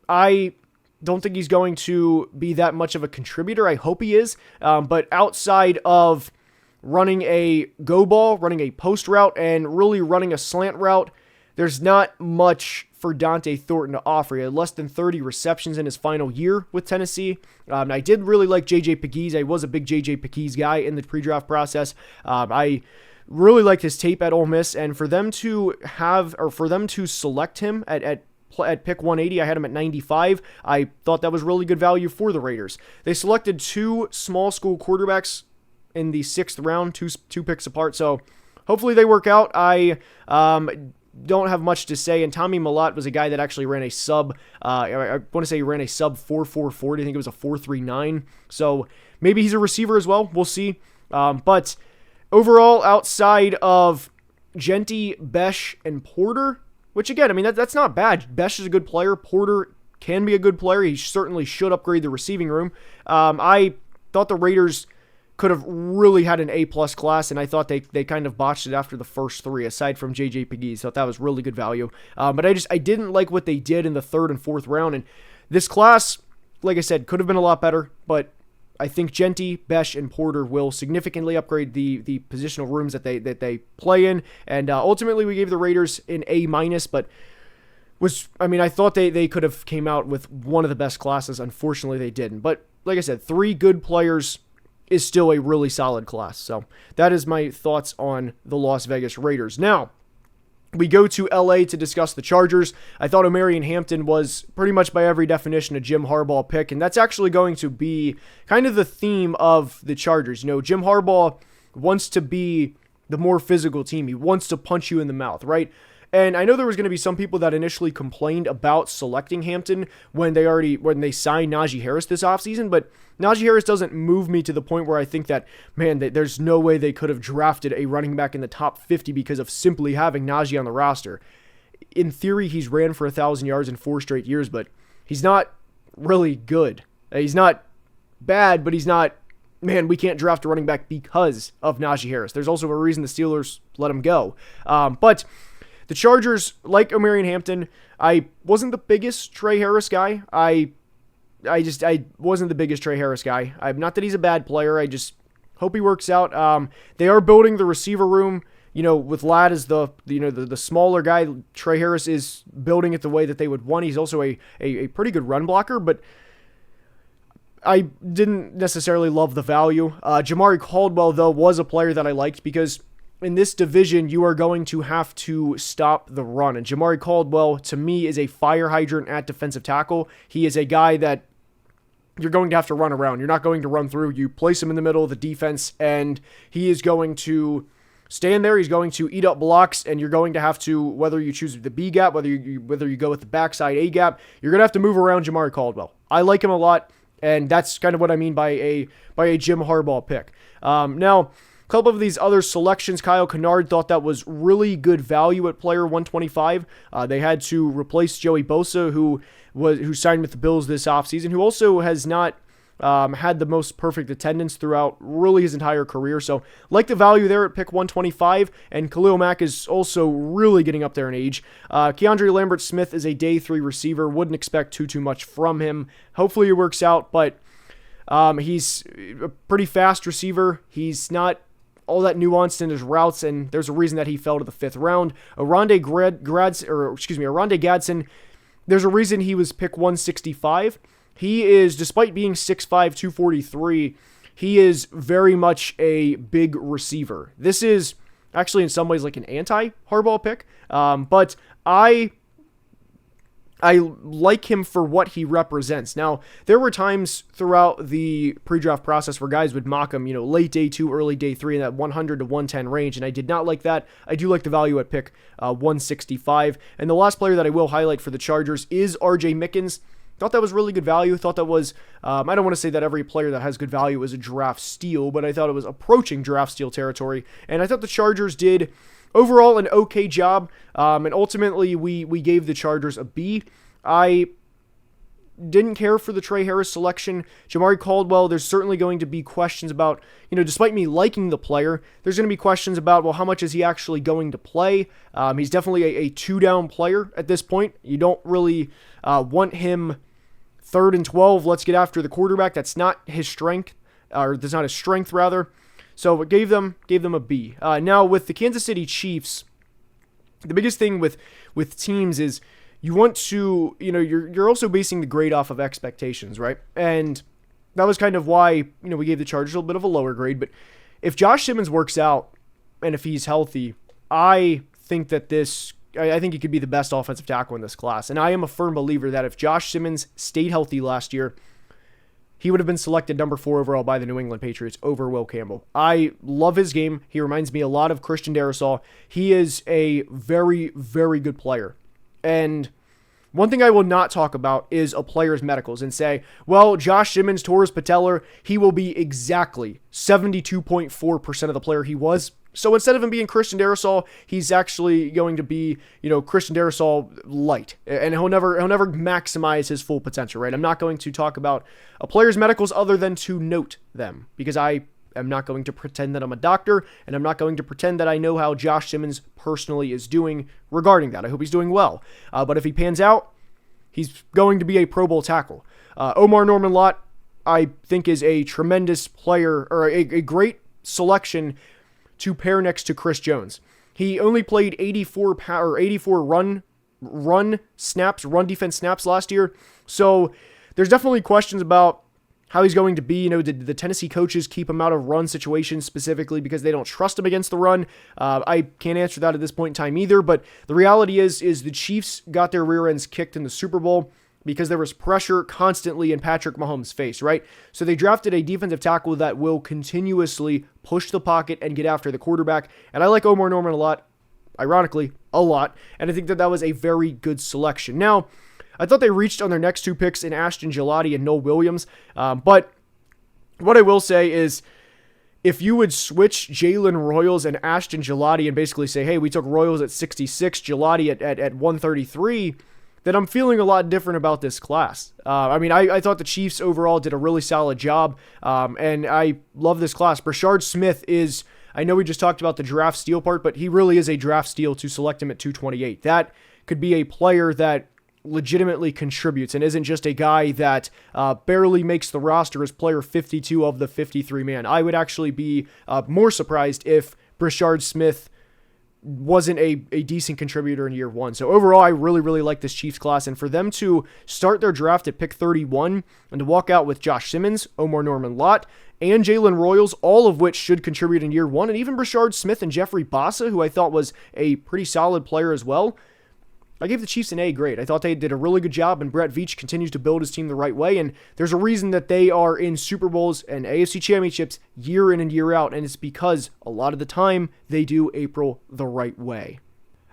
I don't think he's going to be that much of a contributor. I hope he is. But outside of running a go ball, running a post route, and really running a slant route, there's not much for Dante Thornton to offer. He had less than 30 receptions in his final year with Tennessee. I did really like J.J. Pegues. I was a big J.J. Pegues guy in the pre-draft process. I really liked his tape at Ole Miss, and for them to select him at at pick 180. I had him at 95. I thought that was really good value for the Raiders. They selected 2 small school quarterbacks in the 6th round, two picks apart. So hopefully they work out. I don't have much to say. And Tommy Millott was a guy that actually ran a sub. I want to say he ran a sub 4.440. I think it was a 4.39. So maybe he's a receiver as well. We'll see. But overall, outside of Genty, Besh, and Porter, which again, I mean, that's not bad. Besh is a good player. Porter can be a good player. He certainly should upgrade the receiving room. I thought the Raiders could have really had an A-plus class, and I thought they kind of botched it after the first 3, aside from J.J. Pegues. Thought that was really good value. But I didn't like what they did in the 3rd and 4th round, and this class, like I said, could have been a lot better, but I think Genty, Besh, and Porter will significantly upgrade the positional rooms that they play in, and ultimately we gave the Raiders an A-, but I thought they could have came out with one of the best classes. Unfortunately, they didn't. But like I said, 3 good players is still a really solid class. So that is my thoughts on the Las Vegas Raiders. Now, we go to LA to discuss the Chargers. I thought Omarion Hampton was pretty much by every definition a Jim Harbaugh pick, and that's actually going to be kind of the theme of the Chargers. You know, Jim Harbaugh wants to be the more physical team. He wants to punch you in the mouth, right? And I know there was going to be some people that initially complained about selecting Hampton when they signed Najee Harris this offseason, but Najee Harris doesn't move me to the point where I think that, man, there's no way they could have drafted a running back in the top 50 because of simply having Najee on the roster. In theory, he's ran for 1,000 yards in 4 straight years, but he's not really good. He's not bad, but he's not, man, we can't draft a running back because of Najee Harris. There's also a reason the Steelers let him go. But the Chargers, like Omarion Hampton, I wasn't the biggest Trey Harris guy. I wasn't the biggest Trey Harris guy. Not that he's a bad player. I just hope he works out. They are building the receiver room, you know, with Ladd as the smaller guy. Trey Harris is building it the way that they would want. He's also a pretty good run blocker, but I didn't necessarily love the value. Jamari Caldwell, though, was a player that I liked because in this division, you are going to have to stop the run. And Jamari Caldwell, to me, is a fire hydrant at defensive tackle. He is a guy that you're going to have to run around. You're not going to run through. You place him in the middle of the defense, and he is going to stand there. He's going to eat up blocks, and you're going to have to, whether you choose the B gap, whether you go with the backside A gap, you're going to have to move around Jamari Caldwell. I like him a lot, and that's kind of what I mean by a Jim Harbaugh pick. Now, a couple of these other selections, Kyle Kennard thought that was really good value at player 125. They had to replace Joey Bosa, who signed with the Bills this offseason, who also has not had the most perfect attendance throughout really his entire career. So like the value there at pick 125, and Khalil Mack is also really getting up there in age. Keandre Lambert-Smith is a day 3 receiver. Wouldn't expect too much from him. Hopefully it works out, but he's a pretty fast receiver. He's not all that nuanced in his routes, and there's a reason that he fell to the 5th round. Oronde Gadsden, there's a reason he was pick 165. He is, despite being 6'5", 243, he is very much a big receiver. This is actually in some ways like an anti-Harbaugh pick, but I like him for what he represents. Now, there were times throughout the pre-draft process where guys would mock him, late day 2, early day 3 in that 100 to 110 range, and I did not like that. I do like the value at pick 165. And the last player that I will highlight for the Chargers is R.J. Mickens. Thought that was really good value. Thought that was, I don't want to say that every player that has good value is a draft steal, but I thought it was approaching draft steal territory. And I thought the Chargers did overall an okay job, and ultimately we gave the Chargers a B. I didn't care for the Trey Harris selection. Jamari Caldwell, there's certainly going to be questions about, despite me liking the player, there's going to be questions about, well, how much is he actually going to play? He's definitely a 2-down player at this point. You don't really want him 3rd and 12. Let's get after the quarterback. That's not his strength, or that's not his strength, rather. So it gave them a B. Now, with the Kansas City Chiefs, the biggest thing with teams is you want to, you're also basing the grade off of expectations, right? And that was kind of why, we gave the Chargers a little bit of a lower grade. But if Josh Simmons works out and if he's healthy, I think that this I think he could be the best offensive tackle in this class. And I am a firm believer that if Josh Simmons stayed healthy last year, he would have been selected number 4 overall by the New England Patriots over Will Campbell. I love his game. He reminds me a lot of Christian Darrisaw. He is a very, very good player. And one thing I will not talk about is a player's medicals and say, well, Josh Simmons tore his patellar. He will be exactly 72.4% of the player he was. So instead of him being Christian Darrisaw, he's actually going to be, Christian Darrisaw light, and he'll never maximize his full potential, right? I'm not going to talk about a player's medicals other than to note them, because I am not going to pretend that I'm a doctor, and I'm not going to pretend that I know how Josh Simmons personally is doing regarding that. I hope he's doing well. But if he pans out, he's going to be a Pro Bowl tackle. Omar Norman Lott, I think, is a tremendous player, or a great selection to pair next to Chris Jones. He only played 84 run defense snaps last year. So there's definitely questions about how he's going to be. Did the Tennessee coaches keep him out of run situations specifically because they don't trust him against the run? I can't answer that at this point in time either, but the reality is the Chiefs got their rear ends kicked in the Super Bowl because there was pressure constantly in Patrick Mahomes' face, right? So they drafted a defensive tackle that will continuously push the pocket and get after the quarterback. And I like Omar Norman a lot, ironically, a lot. And I think that was a very good selection. Now, I thought they reached on their next 2 picks in Ashton Gillotte and Noel Williams. But what I will say is, if you would switch Jalen Royals and Ashton Gillotte and basically say, hey, we took Royals at 66, Gillotte at 133, then I'm feeling a lot different about this class. I thought the Chiefs overall did a really solid job, and I love this class. Brashard Smith is, I know we just talked about the draft steal part, but he really is a draft steal to select him at 228. That could be a player that legitimately contributes and isn't just a guy that barely makes the roster as player 52 of the 53-man. I would actually be more surprised if Brashard Smith wasn't a decent contributor in year 1. So overall, I really, really like this Chiefs class. And for them to start their draft at pick 31 and to walk out with Josh Simmons, Omar Norman Lott, and Jalen Royals, all of which should contribute in year 1, and even Brashard Smith and Jeffrey Bassa, who I thought was a pretty solid player as well, I gave the Chiefs an A grade. I thought they did a really good job, and Brett Veach continues to build his team the right way, and there's a reason that they are in Super Bowls and AFC championships year in and year out, and it's because a lot of the time they do April the right way.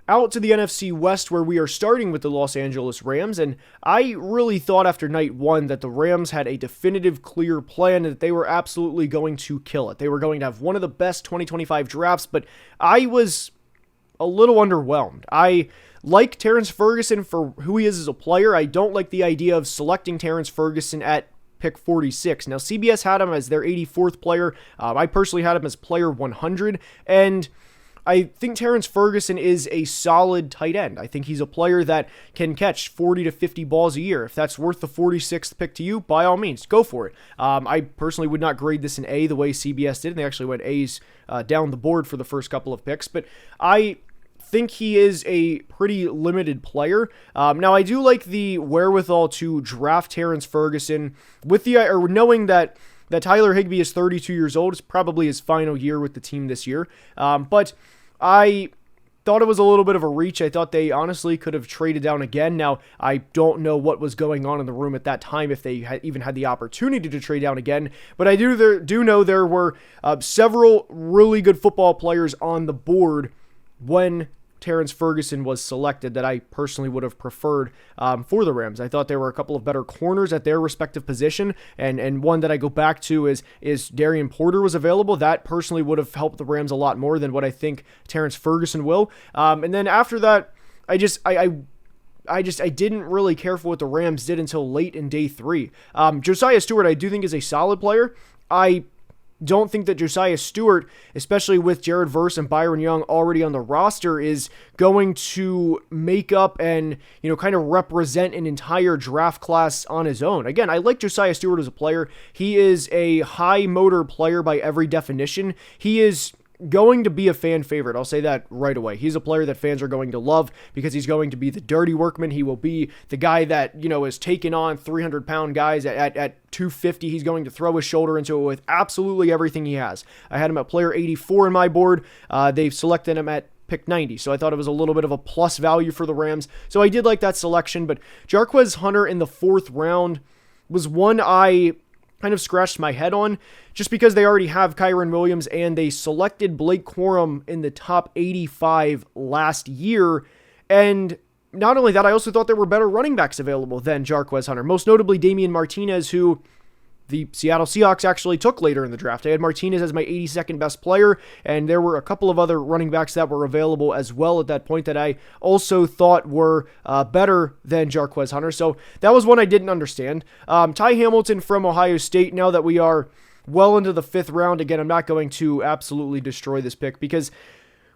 Out to the NFC West, where we are starting with the Los Angeles Rams, and I really thought after night 1 that the Rams had a definitive, clear plan and that they were absolutely going to kill it. They were going to have one of the best 2025 drafts, but I was a little underwhelmed. I like Terrence Ferguson for who he is as a player. I don't like the idea of selecting Terrence Ferguson at pick 46. Now, CBS had him as their 84th player. I personally had him as player 100, and I think Terrence Ferguson is a solid tight end. I think he's a player that can catch 40 to 50 balls a year. If that's worth the 46th pick to you, by all means, go for it. I personally would not grade this an A the way CBS did, and they actually went A's down the board for the first couple of picks, but I think he is a pretty limited player. Now, I do like the wherewithal to draft Terrence Ferguson with knowing that Tyler Higbee is 32 years old. It's probably his final year with the team this year. But I thought it was a little bit of a reach. I thought they honestly could have traded down again. Now, I don't know what was going on in the room at that time, if they even had the opportunity to trade down again. But I do know there were several really good football players on the board when Terrence Ferguson was selected that I personally would have preferred for the Rams. I thought there were a couple of better corners at their respective position, and one that I go back to is Darian Porter was available. That personally would have helped the Rams a lot more than what I think Terrence Ferguson will. And then after that, I didn't really care for what the Rams did until late in day 3. Josiah Stewart, I do think, is a solid player. I don't think that Josiah Stewart, especially with Jared Verse and Byron Young already on the roster, is going to make up and, kind of represent an entire draft class on his own. Again, I like Josiah Stewart as a player. He is a high motor player by every definition. He is going to be a fan favorite. I'll say that right away. He's a player that fans are going to love because he's going to be the dirty workman. He will be the guy that, is taking on 300-pound guys at 250. He's going to throw his shoulder into it with absolutely everything he has. I had him at player 84 in my board. They've selected him at pick 90. So I thought it was a little bit of a plus value for the Rams. So I did like that selection, but Jarquez Hunter in the 4th round was one I kind of scratched my head on, just because they already have Kyren Williams and they selected Blake Corum in the top 85 last year. And not only that, I also thought there were better running backs available than Jarquez Hunter, most notably Damian Martinez, who the Seattle Seahawks actually took later in the draft. I had Martinez as my 82nd best player, and there were a couple of other running backs that were available as well at that point that I also thought were better than Jarquez Hunter. So that was one I didn't understand. Ty Hamilton from Ohio State, now that we are well into the 5th round, again, I'm not going to absolutely destroy this pick, because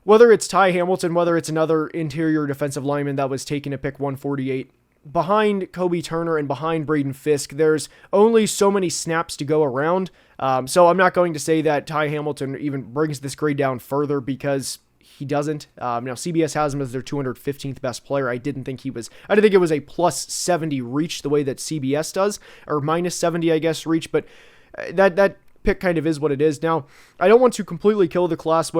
whether it's Ty Hamilton, whether it's another interior defensive lineman that was taken at pick 148, behind Kobe Turner and behind Braden Fisk, there's only so many snaps to go around. So I'm not going to say that Ty Hamilton even brings this grade down further, because he doesn't. Now CBS has him as their 215th best player. I didn't think it was a plus 70 reach the way that CBS does, or minus 70, I guess, reach, but that pick kind of is what it is. Now, I don't want to completely kill the class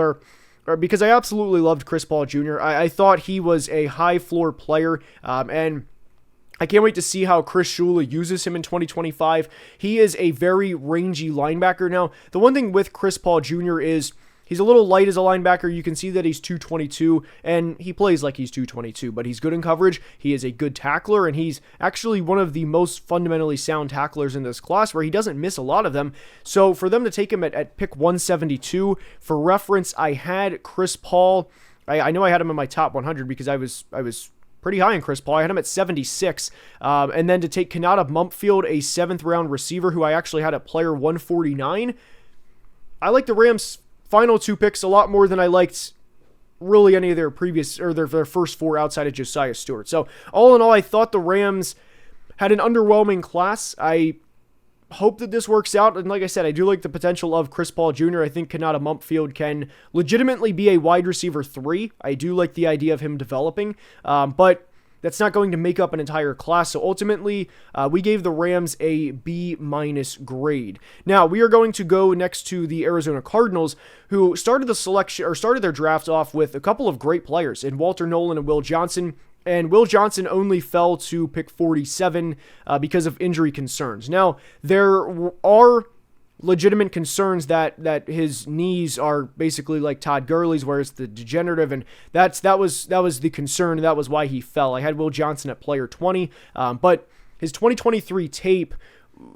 because I absolutely loved Chris Paul Jr. I thought he was a high floor player, and I can't wait to see how Chris Shula uses him in 2025. He is a very rangy linebacker. Now, the one thing with Chris Paul Jr. is he's a little light as a linebacker. You can see that he's 222, and he plays like he's 222, but he's good in coverage. He is a good tackler, and he's actually one of the most fundamentally sound tacklers in this class, where he doesn't miss a lot of them. So for them to take him at pick 172, for reference, I had Chris Paul. I know I had him in my top 100 because I was pretty high in Chris Paul. I had him at 76. And then to take Kanata Mumpfield, a 7th round receiver who I actually had at player 149. I like the Rams' final 2 picks a lot more than I liked really any of their previous, or their first 4 outside of Josiah Stewart. So all in all, I thought the Rams had an underwhelming class. I hope that this works out. And like I said, I do like the potential of Chris Paul Jr. I think Kanata Mumpfield can legitimately be a wide receiver 3. I do like the idea of him developing, but that's not going to make up an entire class. So ultimately, we gave the Rams a B- grade. Now we are going to go next to the Arizona Cardinals, who started their draft off with a couple of great players in Walter Nolan and Will Johnson. And Will Johnson only fell to pick 47 because of injury concerns. Now, there are legitimate concerns that his knees are basically like Todd Gurley's, where it's the degenerative, and that was the concern. That was why he fell. I had Will Johnson at player 20, but his 2023 tape,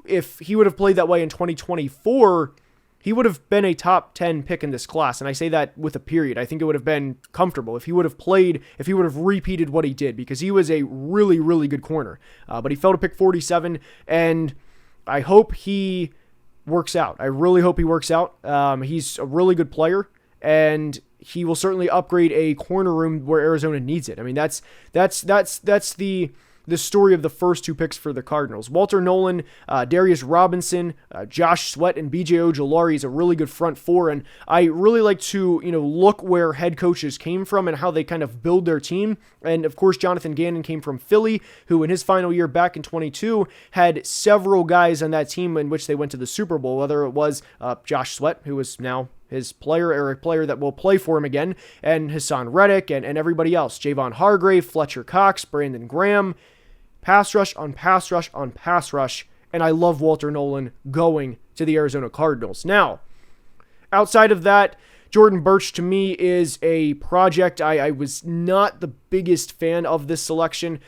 if he would have played that way in 2024, he would have been a top 10 pick in this class, and I say that with a period. I think it would have been comfortable if he would have repeated what he did, because he was a really, really good corner. But he fell to pick 47, and I hope he works out. I really hope he works out. He's a really good player, and he will certainly upgrade a corner room where Arizona needs it. I mean, that's the story of the first 2 picks for the Cardinals. Walter Nolan, Darius Robinson, Josh Sweat, and B.J. Ojolari is a really good front 4, and I really like to look where head coaches came from and how they kind of build their team. And of course, Jonathan Gannon came from Philly, who in his final year back in 22 had several guys on that team in which they went to the Super Bowl, whether it was Josh Sweat, who is now his player, or a player that will play for him again, and Hassan Reddick, and everybody else, Javon Hargrave, Fletcher Cox, Brandon Graham. Pass rush on pass rush on pass rush, and I love Walter Nolan going to the Arizona Cardinals. Now, outside of that, Jordan Burch to me is a project. I was not the biggest fan of this selection.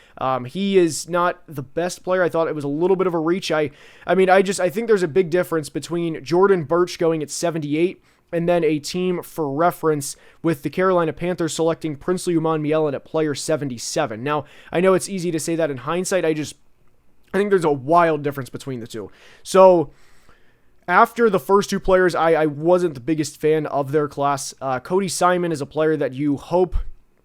He is not the best player. I thought it was a little bit of a reach. I think there's a big difference between Jordan Burch going at 78 and then a team for reference with the Carolina Panthers selecting Princely Umanmielen at player 77. Now, I know it's easy to say that in hindsight. I think there's a wild difference between the two. So after the first 2 players, I wasn't the biggest fan of their class. Cody Simon is a player that you hope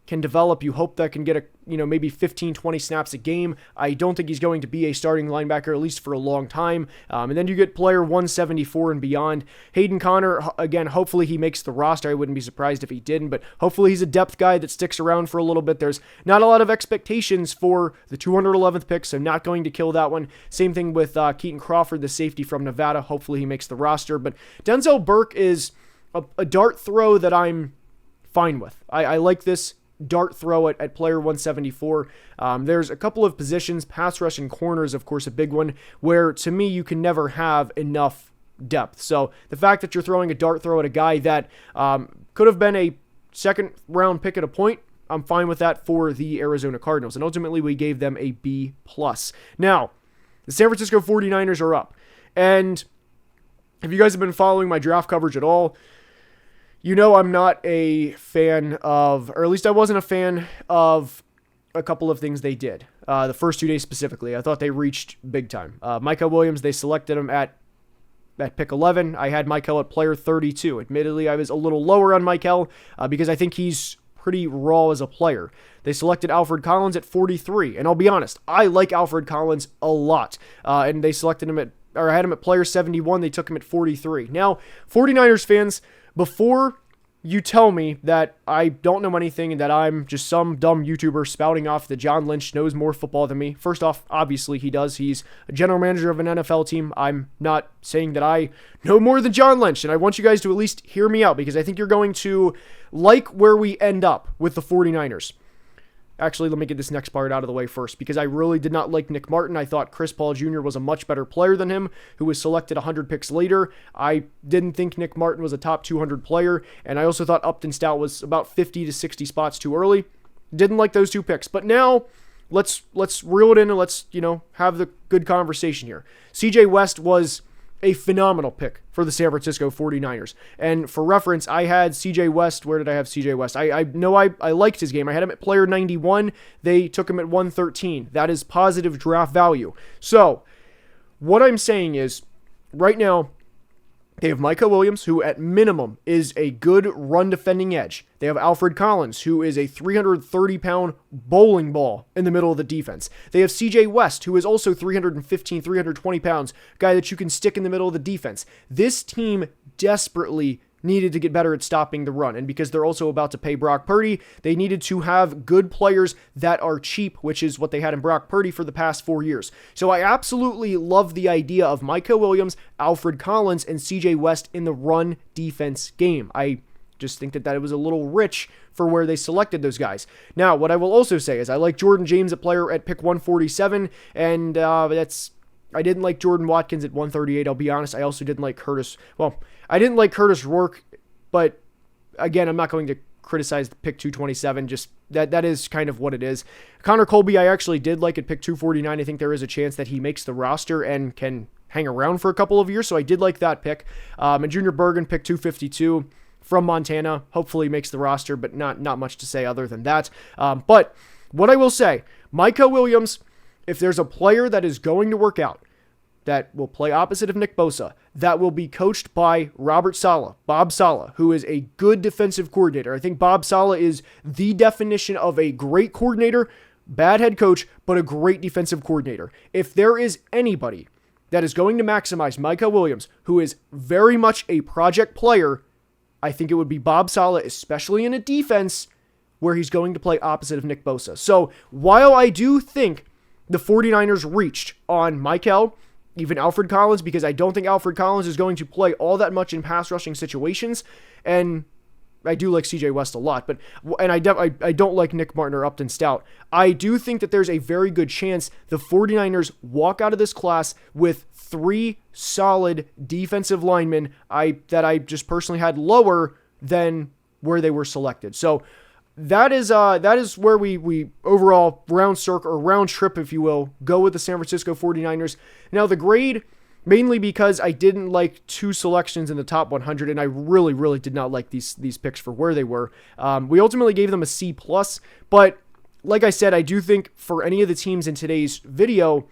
can develop. You hope that can get maybe 15, 20 snaps a game. I don't think he's going to be a starting linebacker, at least for a long time. And then you get player 174 and beyond. Hayden Connor, again, hopefully he makes the roster. I wouldn't be surprised if he didn't, but hopefully he's a depth guy that sticks around for a little bit. There's not a lot of expectations for the 211th pick, so not going to kill that one. Same thing with Keaton Crawford, the safety from Nevada. Hopefully he makes the roster. But Denzel Burke is a dart throw that I'm fine with. I like this dart throw at player 174. There's a couple of positions, pass rush and corners, of course, a big one, where to me you can never have enough depth. So the fact that you're throwing a dart throw at a guy that could have been a second round pick at a point, I'm fine with that for the Arizona Cardinals. And ultimately we gave them a B+. Now, the San Francisco 49ers are up. And if you guys have been following my draft coverage at all, you know I'm not a fan of, or at least I wasn't a fan of a couple of things they did. The first 2 days specifically, I thought they reached big time. Micah Williams, they selected him at pick 11. I had Michael at player 32. Admittedly, I was a little lower on Michael because I think he's pretty raw as a player. They selected Alfred Collins at 43. And I'll be honest, I like Alfred Collins a lot. And they selected him I had him at player 71. They took him at 43. Now, 49ers fans, before you tell me that I don't know anything and that I'm just some dumb YouTuber spouting off that John Lynch knows more football than me. First off, obviously he does. He's a general manager of an NFL team. I'm not saying that I know more than John Lynch, and I want you guys to at least hear me out because I think you're going to like where we end up with the 49ers. Actually, let me get this next part out of the way first, because I really did not like Nick Martin. I thought Chris Paul Jr. was a much better player than him, who was selected 100 picks later. I didn't think Nick Martin was a top 200 player, and I also thought Upton Stout was about 50 to 60 spots too early. Didn't like those 2 picks, but now let's reel it in and let's, have the good conversation here. CJ West was a phenomenal pick for the San Francisco 49ers. And for reference, I had CJ West. Where did I have CJ West? I know I liked his game. I had him at player 91. They took him at 113. That is positive draft value. So what I'm saying is right now, they have Micah Williams, who at minimum is a good run defending edge. They have Alfred Collins, who is a 330-pound bowling ball in the middle of the defense. They have CJ West, who is also 315, 320 pounds, guy that you can stick in the middle of the defense. This team desperately needed to get better at stopping the run. And because they're also about to pay Brock Purdy, they needed to have good players that are cheap, which is what they had in Brock Purdy for the past 4 years. So I absolutely love the idea of Micah Williams, Alfred Collins, and CJ West in the run defense game. I just think that it was a little rich for where they selected those guys. Now, what I will also say is I like Jordan James at pick 147, and I didn't like Jordan Watkins at 138, I'll be honest. I also didn't like I didn't like Curtis Rourke, but again, I'm not going to criticize the pick 227. Just that is kind of what it is. Connor Colby, I actually did like at pick 249. I think there is a chance that he makes the roster and can hang around for a couple of years, so I did like that pick. And Junior Bergen, pick 252 from Montana, hopefully makes the roster, but not much to say other than that. But what I will say, Micah Williams, if there's a player that is going to work out, that will play opposite of Nick Bosa, that will be coached by Bob Saleh, who is a good defensive coordinator. I think Bob Saleh is the definition of a great coordinator, bad head coach, but a great defensive coordinator. If there is anybody that is going to maximize Micah Williams, who is very much a project player, I think it would be Bob Saleh, especially in a defense where he's going to play opposite of Nick Bosa. So while I do think the 49ers reached on Michael, even Alfred Collins, because I don't think Alfred Collins is going to play all that much in pass rushing situations, and I do like CJ West a lot, and I don't like Nick Martin or Upton Stout. I do think that there's a very good chance the 49ers walk out of this class with 3 solid defensive linemen that I just personally had lower than where they were selected. So that is where we overall round trip, if you will, go with the San Francisco 49ers. Now the grade, mainly because I didn't like 2 selections in the top 100, and I really, really did not like these picks for where they were. We ultimately gave them a C+, but like I said, I do think for any of the teams in today's video,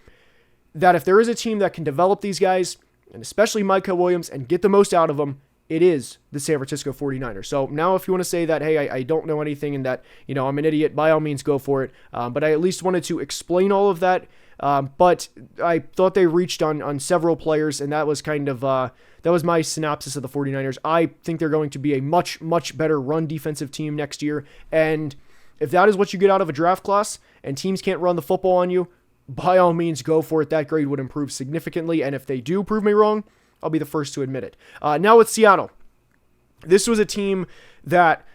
that if there is a team that can develop these guys, and especially Micah Williams, and get the most out of them, it is the San Francisco 49ers. So now if you want to say that, hey, I don't know anything and that, I'm an idiot, by all means, go for it. But I at least wanted to explain all of that. But I thought they reached on several players, and that was kind of, that was my synopsis of the 49ers. I think they're going to be a much, much better run defensive team next year. And if that is what you get out of a draft class and teams can't run the football on you, by all means, go for it. That grade would improve significantly. And if they do prove me wrong, I'll be the first to admit it. Now with Seattle, this was a team that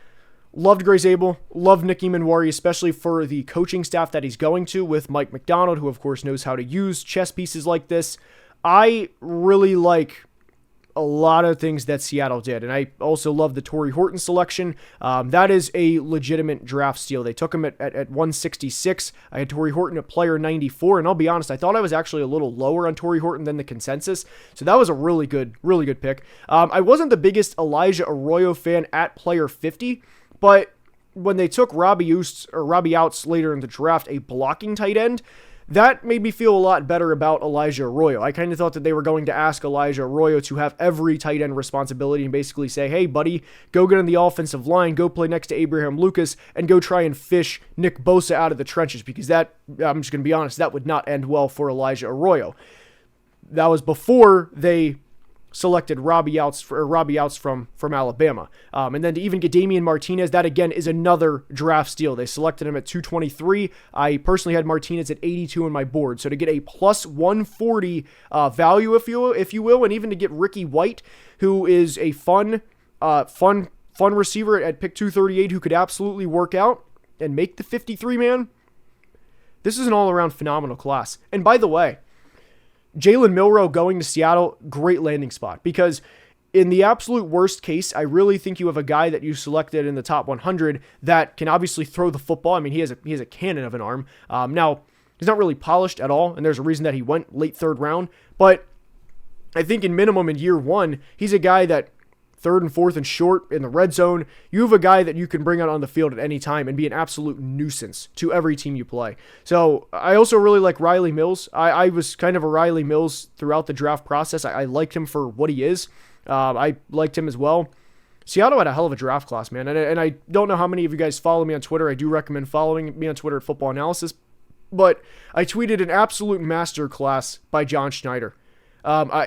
Loved Grace Abel, loved Nicky Manwari, especially for the coaching staff that he's going to with Mike McDonald, who of course knows how to use chess pieces like this. I really like a lot of things that Seattle did, and I also love the Torrey Horton selection. That is a legitimate draft steal. They took him at 166. I had Torrey Horton at player 94, and I'll be honest, I thought I was actually a little lower on Torrey Horton than the consensus, so that was a really good pick. I wasn't the biggest Elijah Arroyo fan at player 50, but when they took Robbie Outs later in the draft, a blocking tight end, that made me feel a lot better about Elijah Arroyo. I kind of thought that they were going to ask Elijah Arroyo to have every tight end responsibility and basically say, hey, buddy, go get on the offensive line, go play next to Abraham Lucas, and go try and fish Nick Bosa out of the trenches, because that, I'm just going to be honest, that would not end well for Elijah Arroyo. That was before they selected Robbie Outs from Alabama. And then to even get Damian Martinez, that again is another draft steal. They selected him at 223. I personally had Martinez at 82 on my board. So to get a plus 140 value, if you will, and even to get Ricky White, who is a fun receiver at pick 238 who could absolutely work out and make the 53 man. This is an all-around phenomenal class. And by the way, Jalen Milroe going to Seattle, great landing spot, because in the absolute worst case, I really think you have a guy that you selected in the top 100 that can obviously throw the football. I mean, he has a cannon of an arm. Now, he's not really polished at all, and there's a reason that he went late third round, but I think in minimum in year one, he's a guy that third and fourth and short in the red zone, you have a guy that you can bring out on the field at any time and be an absolute nuisance to every team you play. So I also really like Riley Mills. I was kind of a Riley Mills throughout the draft process. I liked him for what he is. I liked him as well. Seattle had a hell of a draft class, man. And I don't know how many of you guys follow me on Twitter. I do recommend following me on Twitter at Football Analysis. But I tweeted an absolute masterclass by John Schneider.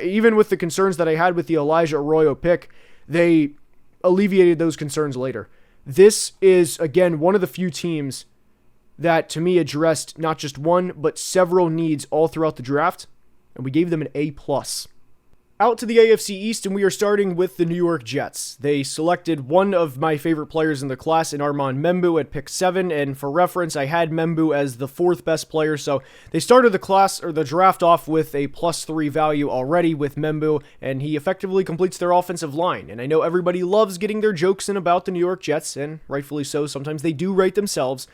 Even with the concerns that I had with the Elijah Arroyo pick, they alleviated those concerns later. This is, again, one of the few teams that, to me, addressed not just one, but several needs all throughout the draft, and we gave them an A+. Out to the AFC East, and we are starting with the New York Jets. They selected one of my favorite players in the class in Armand Membou at pick 7, and for reference, I had Membou as the 4th best player, so they started the draft off with a +3 value already with Membou, and he effectively completes their offensive line. And I know everybody loves getting their jokes in about the New York Jets, and rightfully so. Sometimes they do rate themselves.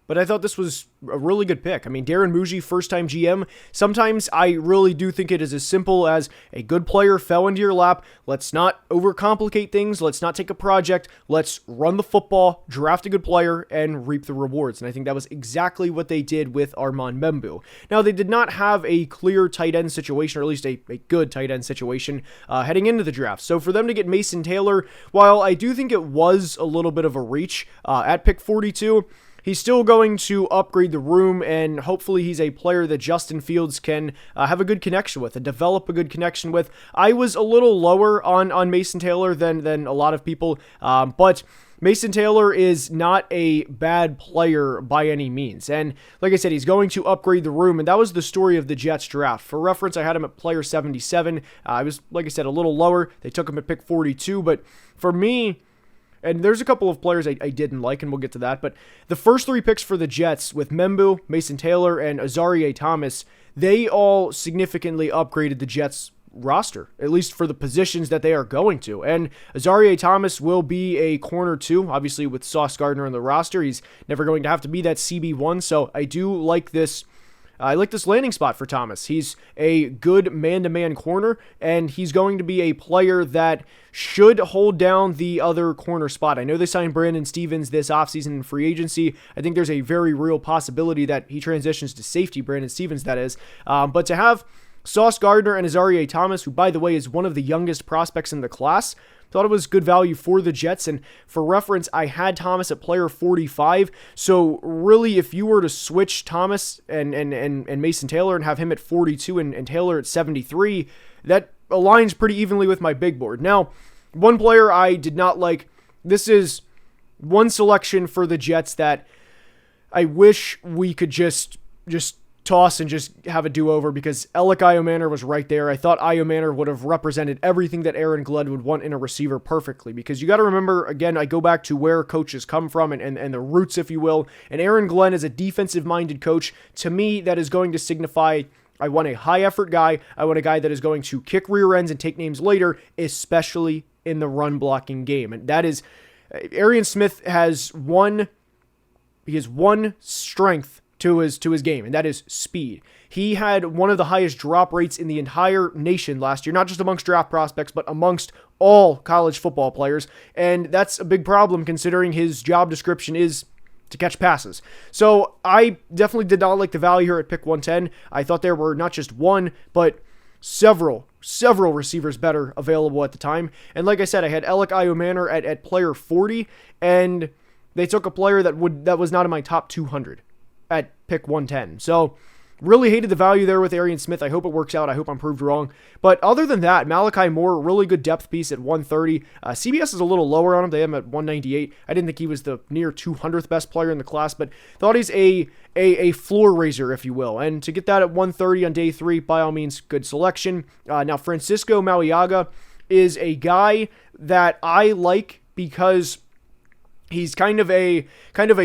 But I thought this was a really good pick. I mean, Darren Muji, first-time GM. Sometimes I really do think it is as simple as a good player fell into your lap. Let's not overcomplicate things. Let's not take a project. Let's run the football, draft a good player, and reap the rewards. And I think that was exactly what they did with Armand Membou. Now, they did not have a clear tight end situation, or at least a good tight end situation heading into the draft. So for them to get Mason Taylor, while I do think it was a little bit of a reach at pick 42, he's still going to upgrade the room, and hopefully he's a player that Justin Fields can have a good connection with and develop a good connection with. I was a little lower on Mason Taylor than a lot of people, but Mason Taylor is not a bad player by any means. And like I said, he's going to upgrade the room, and that was the story of the Jets draft. For reference, I had him at player 77. I was, like I said, a little lower. They took him at pick 42, but for me, and there's a couple of players I didn't like, and we'll get to that. But the first 3 picks for the Jets with Membou, Mason Taylor, and Azareye'h Thomas, they all significantly upgraded the Jets roster, at least for the positions that they are going to. And Azareye'h Thomas will be a corner 2, obviously with Sauce Gardner on the roster. He's never going to have to be that CB1, so I do like this. I like this landing spot for Thomas. He's a good man-to-man corner, and he's going to be a player that should hold down the other corner spot. I know they signed Brandon Stevens this offseason in free agency. I think there's a very real possibility that he transitions to safety, Brandon Stevens, that is. But to have Sauce Gardner and Azareye'h Thomas, who, by the way, is one of the youngest prospects in the class, thought it was good value for the Jets. And for reference, I had Thomas at player 45. So really, if you were to switch Thomas and Mason Taylor and have him at 42 and Taylor at 73, that aligns pretty evenly with my big board. Now, one player I did not like, this is one selection for the Jets that I wish we could just toss and just have a do-over because Alec Iomanner was right there. I thought Iomanner would have represented everything that Aaron Glenn would want in a receiver perfectly, because you got to remember, again, I go back to where coaches come from and the roots, if you will, and Aaron Glenn is a defensive-minded coach. To me, that is going to signify I want a high-effort guy. I want a guy that is going to kick rear ends and take names later, especially in the run-blocking game. And that is, Arian Smith has one strength to his game, and that is speed. He had one of the highest drop rates in the entire nation last year, not just amongst draft prospects, but amongst all college football players, and that's a big problem considering his job description is to catch passes. So I definitely did not like the value here at pick 110. I thought there were not just one, but several receivers better available at the time, and like I said, I had Alec Iomanner at player 40, and they took a player that was not in my top 200 at pick 110. So really hated the value there with Arian Smith. I hope it works out. I hope I'm proved wrong. But other than that, Malachi Moore, really good depth piece at 130. CBS is a little lower on him. They have him at 198. I didn't think he was the near 200th best player in the class, but thought he's a floor raiser, if you will. And to get that at 130 on day 3, by all means, good selection. Now, Francisco Mauiaga is a guy that I like because he's kind of a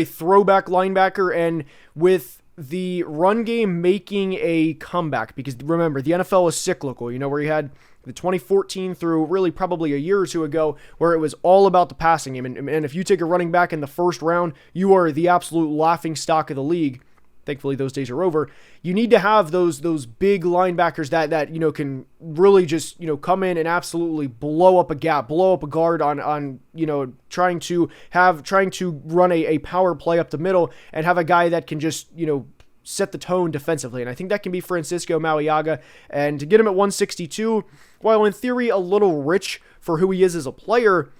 throwback linebacker, and with the run game making a comeback, because remember, the NFL is cyclical, where you had the 2014 through really probably a year or two ago where it was all about the passing game. And if you take a running back in the first round, you are the absolute laughing stock of the league. Thankfully, those days are over. You need to have those big linebackers that can really just come in and absolutely blow up a gap, blow up a guard on trying to run a power play up the middle, and have a guy that can just set the tone defensively. And I think that can be Francisco Mauiaga. And to get him at 162, while in theory a little rich for who he is as a player,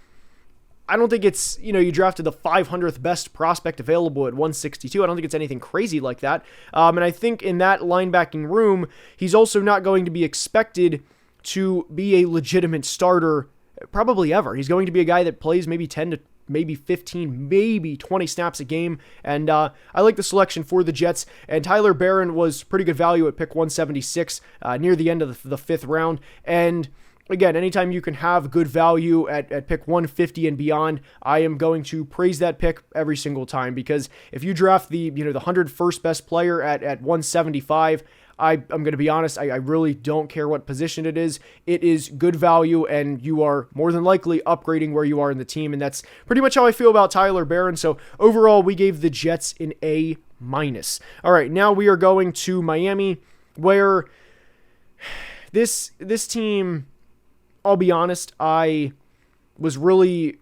I don't think it's, you drafted the 500th best prospect available at 162. I don't think it's anything crazy like that. And I think in that linebacking room, he's also not going to be expected to be a legitimate starter probably ever. He's going to be a guy that plays maybe 10 to maybe 15, maybe 20 snaps a game. And I like the selection for the Jets. And Tyler Barron was pretty good value at pick 176 near the end of the 5th round. And again, anytime you can have good value at pick 150 and beyond, I am going to praise that pick every single time, because if you draft the 101st best player at 175, I'm going to be honest, I really don't care what position it is. It is good value, and you are more than likely upgrading where you are in the team, and that's pretty much how I feel about Tyler Barron. So overall, we gave the Jets an A-. All right, now we are going to Miami, where this team, I'll be honest, I was really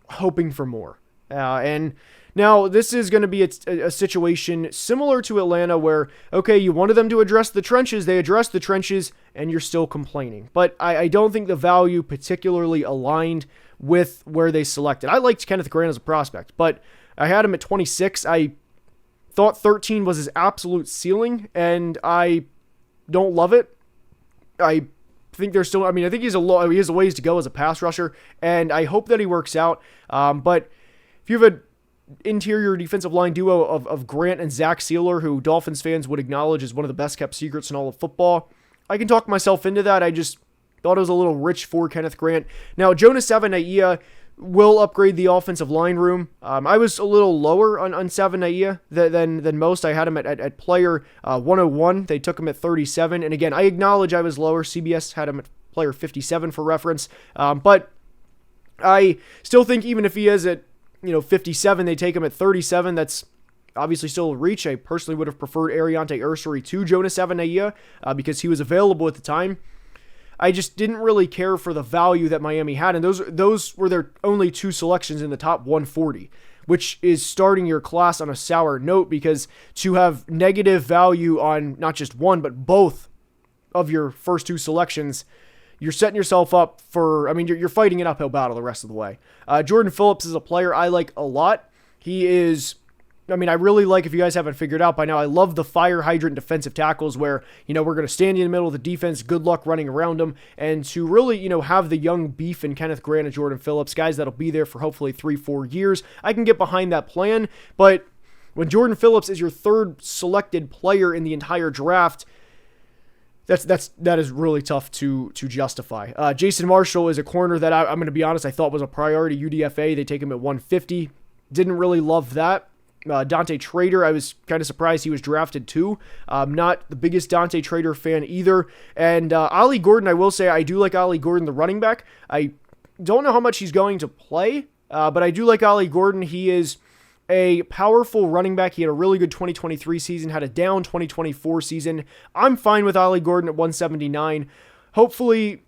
hoping for more. And now this is going to be a situation similar to Atlanta where, okay, you wanted them to address the trenches, they addressed the trenches, and you're still complaining. But I don't think the value particularly aligned with where they selected. I liked Kenneth Grant as a prospect, but I had him at 26. I thought 13 was his absolute ceiling, and I don't love it. I think there's still, I think he has a ways to go as a pass rusher, and I hope that he works out. But if you have an interior defensive line duo of Grant and Zach Sealer, who Dolphins fans would acknowledge is one of the best kept secrets in all of football, I can talk myself into that. I just thought it was a little rich for Kenneth Grant. Now, Jonas Savaiinaea will upgrade the offensive line room. I was a little lower on Savaiinaea than most. I had him at player 101. They took him at 37. And again, I acknowledge I was lower. CBS had him at player 57 for reference. But I still think even if he is at 57, they take him at 37. That's obviously still a reach. I personally would have preferred Ariante Ursary to Jonas Savaiinaea because he was available at the time. I just didn't really care for the value that Miami had, and those were their only 2 selections in the top 140, which is starting your class on a sour note, because to have negative value on not just one, but both of your first 2 selections, you're setting yourself up for, you're fighting an uphill battle the rest of the way. Jordan Phillips is a player I like a lot. He is, I really like, if you guys haven't figured out by now, I love the fire hydrant defensive tackles where, we're going to stand in the middle of the defense, good luck running around them, and to really, have the young beef in Kenneth Grant and Jordan Phillips, guys that'll be there for hopefully 3-4 years. I can get behind that plan, but when Jordan Phillips is your third selected player in the entire draft, that is really tough to justify. Jason Marshall is a corner that I'm going to be honest, I thought was a priority. UDFA, they take him at 150. Didn't really love that. Dante Trader, I was kind of surprised he was drafted too. Not the biggest Dante Trader fan either. And Ollie Gordon, I will say I do like Ollie Gordon, the running back. I don't know how much he's going to play, but I do like Ollie Gordon. He is a powerful running back. He had a really good 2023 season, had a down 2024 season. I'm fine with Ollie Gordon at 179. Hopefully,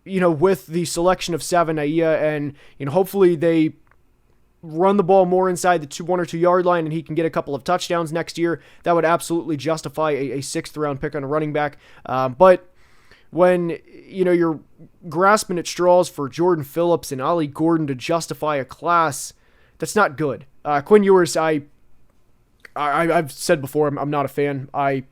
with the selection of Savanaia and, hopefully they run the ball more inside the 1 or 2 yard line and he can get a couple of touchdowns next year. That would absolutely justify a 6th round pick on a running back. But when, you're grasping at straws for Jordan Phillips and Ollie Gordon to justify a class, that's not good. Quinn Ewers, I've said before, I'm not a fan. I'm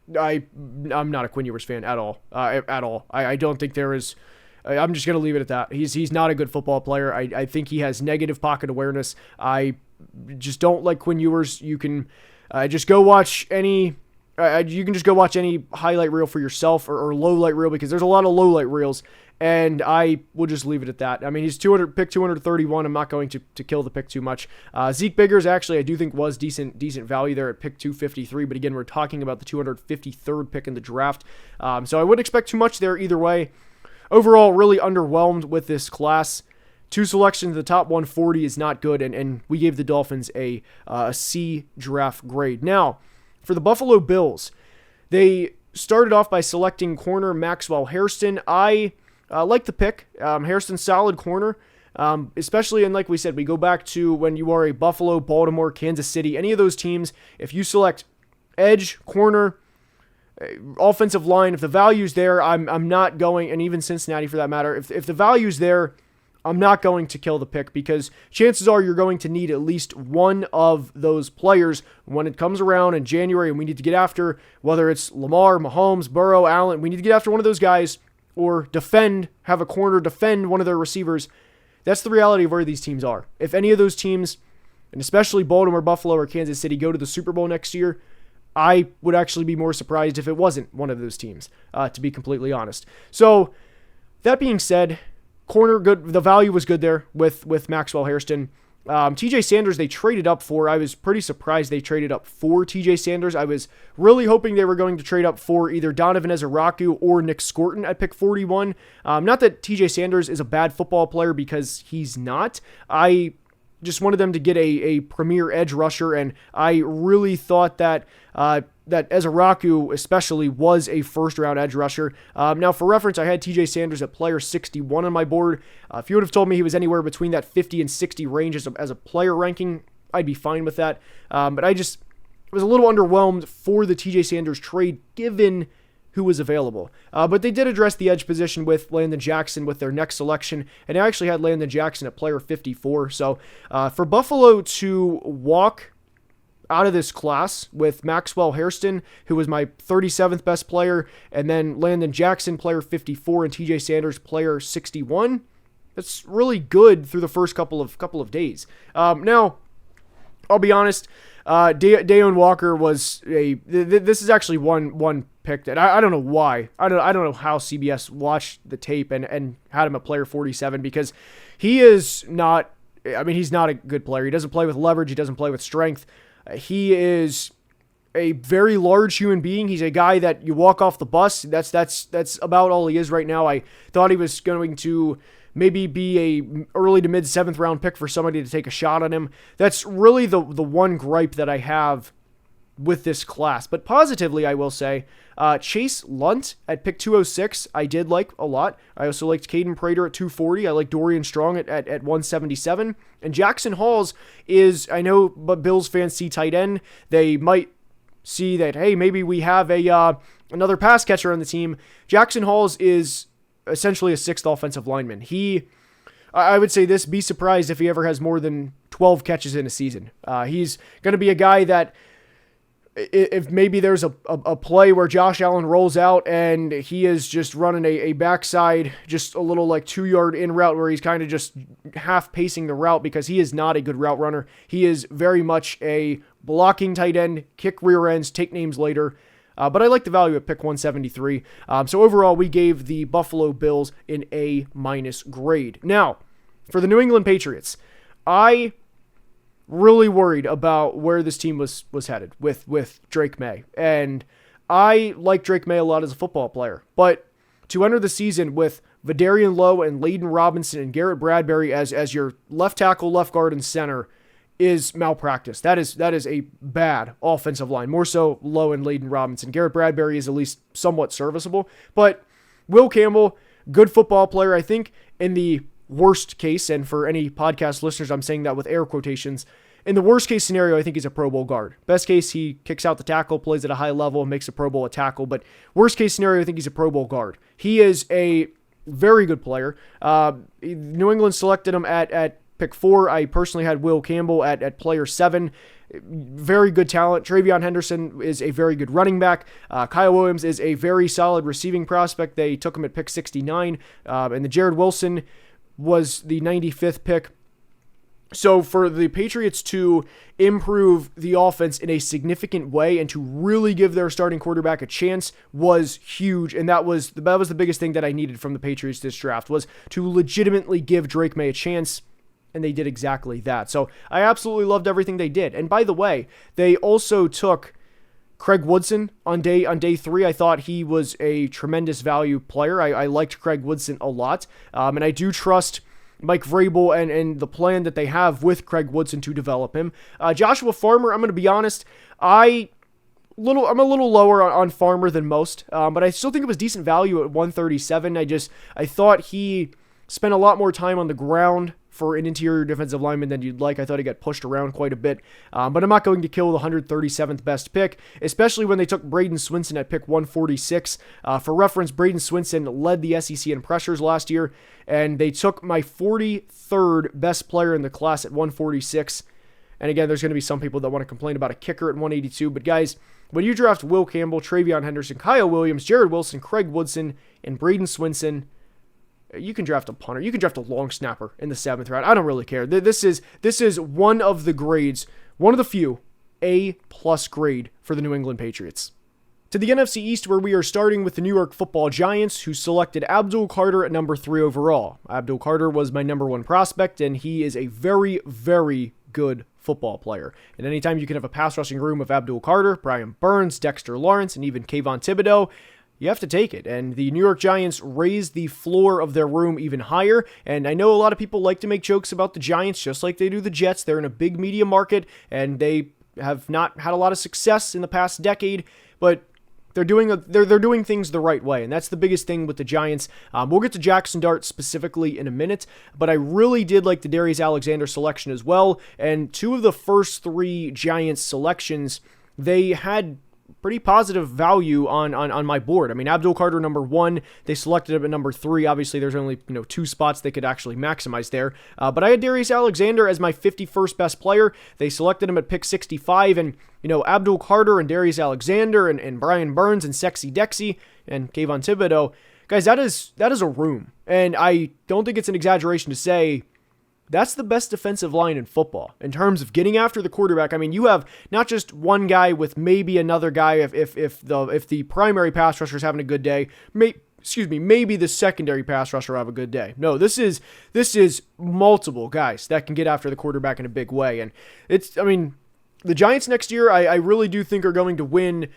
not a Quinn Ewers fan at all. I don't think there is. I'm just going to leave it at that. He's not a good football player. I think he has negative pocket awareness. I just don't like Quinn Ewers. You can just go watch any. You can just go watch any highlight reel for yourself or low light reel, because there's a lot of low light reels. And I will just leave it at that. I mean, he's pick 231. I'm not going to kill the pick too much. Zeke Biggers, actually, I do think was decent value there at pick 253. But again, we're talking about the 253rd pick in the draft. So I wouldn't expect too much there either way. Overall, really underwhelmed with this class. 2 selections in the top 140 is not good. And we gave the Dolphins a C draft grade. Now, for the Buffalo Bills, they started off by selecting corner Maxwell Hairston. I like the pick. Hairston's solid corner, especially, and like we said, we go back to when you are a Buffalo, Baltimore, Kansas City, any of those teams, if you select edge, corner, offensive line, if the value's there, I'm not going, and even Cincinnati for that matter, if the value's there, I'm not going to kill the pick, because chances are you're going to need at least one of those players when it comes around in January, and we need to get after, whether it's Lamar, Mahomes, Burrow, Allen, we need to get after one of those guys, or have a corner defend one of their receivers. That's the reality of where these teams are. If any of those teams, and especially Baltimore, Buffalo, or Kansas City, go to the Super Bowl next year, I would actually be more surprised if it wasn't one of those teams, to be completely honest. So, that being said, corner good. The value was good there with Maxwell Hairston. TJ Sanders, they traded up for. I was pretty surprised they traded up for TJ Sanders. I was really hoping they were going to trade up for either Donovan Ezeraku or Nick Scorton at pick 41. Not that TJ Sanders is a bad football player, because he's not. I just wanted them to get a premier edge rusher, and I really thought that that Ezeraku especially was a first-round edge rusher. Now, for reference, I had TJ Sanders at player 61 on my board. If you would have told me he was anywhere between that 50 and 60 range as a player ranking, I'd be fine with that. But I just was a little underwhelmed for the TJ Sanders trade, given who was available. But they did address the edge position with Landon Jackson with their next selection, and I actually had Landon Jackson at player 54. So for Buffalo to walk out of this class with Maxwell Hairston, who was my 37th best player, and then Landon Jackson, player 54, and TJ Sanders, player 61, that's really good through the first couple of days. Now, I'll be honest, Dayon Walker was this is actually one pick that I don't know why. I don't know how CBS watched the tape and had him at player 47, because he is not, he's not a good player. He doesn't play with leverage. He doesn't play with strength. He is a very large human being. He's a guy that you walk off the bus. That's about all he is right now. I thought he was going to maybe be a early to mid 7th round pick for somebody to take a shot on him. That's really the one gripe that I have with this class. But positively, I will say, Chase Lunt at pick 206, I did like a lot. I also liked Caden Prater at 240. I like Dorian Strong at 177. And Jackson Halls is, I know, but Bills fans see tight end. They might see that, hey, maybe we have another pass catcher on the team. Jackson Halls is essentially a 6th offensive lineman. I would say this, be surprised if he ever has more than 12 catches in a season. He's going to be a guy that if maybe there's a play where Josh Allen rolls out and he is just running a backside, just a little like 2-yard in route where he's kind of just half pacing the route because he is not a good route runner. He is very much a blocking tight end, kick rear ends, take names later. But I like the value at pick 173. So overall, we gave the Buffalo Bills an A- grade. Now, for the New England Patriots, I really worried about where this team was headed with Drake May. And I like Drake May a lot as a football player. But to enter the season with Vidarian Lowe and Layden Robinson and Garrett Bradbury as your left tackle, left guard, and center is malpractice. That is a bad offensive line. More so Lowe and Layden Robinson. Garrett Bradbury is at least somewhat serviceable. But Will Campbell, good football player, I think, in the worst case, and for any podcast listeners, I'm saying that with air quotations, in the worst case scenario, I think he's a Pro Bowl guard. Best case, he kicks out the tackle, plays at a high level, makes a Pro Bowl a tackle, but worst case scenario, I think he's a Pro Bowl guard. He is a very good player. New England selected him at pick 4. I personally had Will Campbell at player 7. Very good talent. Travion Henderson is a very good running back. Kyle Williams is a very solid receiving prospect. They took him at pick 69. And the Jared Wilson was the 95th pick. So for the Patriots to improve the offense in a significant way and to really give their starting quarterback a chance was huge. And that was the biggest thing that I needed from the Patriots this draft, was to legitimately give Drake May a chance. And they did exactly that. So I absolutely loved everything they did. And by the way, they also took Craig Woodson on day 3. I thought he was a tremendous value player. I liked Craig Woodson a lot. And I do trust Mike Vrabel and the plan that they have with Craig Woodson to develop him. Joshua Farmer, I'm going to be honest, I'm a little lower on Farmer than most, but I still think it was decent value at 137. I thought he spent a lot more time on the ground for an interior defensive lineman than you'd like. I thought he got pushed around quite a bit, but I'm not going to kill the 137th best pick, especially when they took Braden Swinson at pick 146. For reference, Braden Swinson led the SEC in pressures last year, and they took my 43rd best player in the class at 146. And again, there's going to be some people that want to complain about a kicker at 182, but guys, when you draft Will Campbell, Travion Henderson, Kyle Williams, Jared Wilson, Craig Woodson, and Braden Swinson, you can draft a punter. You can draft a long snapper in the 7th round. I don't really care. This is one of the grades, one of the few A+ grade for the New England Patriots. To the NFC East, where we are starting with the New York Football Giants, who selected Abdul Carter at number 3 overall. Abdul Carter was my number 1 prospect, and he is a very, very good football player. And anytime you can have a pass rushing room of Abdul Carter, Brian Burns, Dexter Lawrence, and even Kayvon Thibodeau, you have to take it. And the New York Giants raised the floor of their room even higher. And I know a lot of people like to make jokes about the Giants, just like they do the Jets. They're in a big media market, and they have not had a lot of success in the past decade, but they're doing things the right way, and that's the biggest thing with the Giants. We'll get to Jackson Dart specifically in a minute, but I really did like the Darius Alexander selection as well. And 2 of the first 3 Giants selections, they had pretty positive value on my board. I mean, Abdul Carter, number 1, they selected him at number 3. Obviously, there's only 2 spots they could actually maximize there. But I had Darius Alexander as my 51st best player. They selected him at pick 65, and Abdul Carter and Darius Alexander and Brian Burns and Sexy Dexy and Kayvon Thibodeau, guys, that is a room. And I don't think it's an exaggeration to say that's the best defensive line in football in terms of getting after the quarterback. I mean, you have not just one guy with maybe another guy if the primary pass rusher is having a good day. Maybe the secondary pass rusher will have a good day. No, this is multiple guys that can get after the quarterback in a big way. And the Giants next year, I really do think are going to win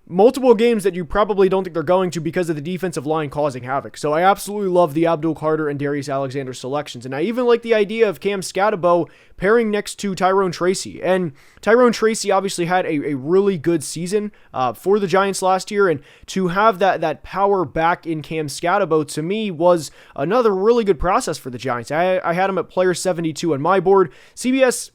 multiple games that you probably don't think they're going to because of the defensive line causing havoc. So I absolutely love the Abdul Carter and Darius Alexander selections. And I even like the idea of Cam Scatterbo pairing next to Tyrone Tracy. And Tyrone Tracy obviously had a really good season for the Giants last year. And to have that power back in Cam Scatterbo, to me, was another really good process for the Giants. I had him at player 72 on my board. CBS,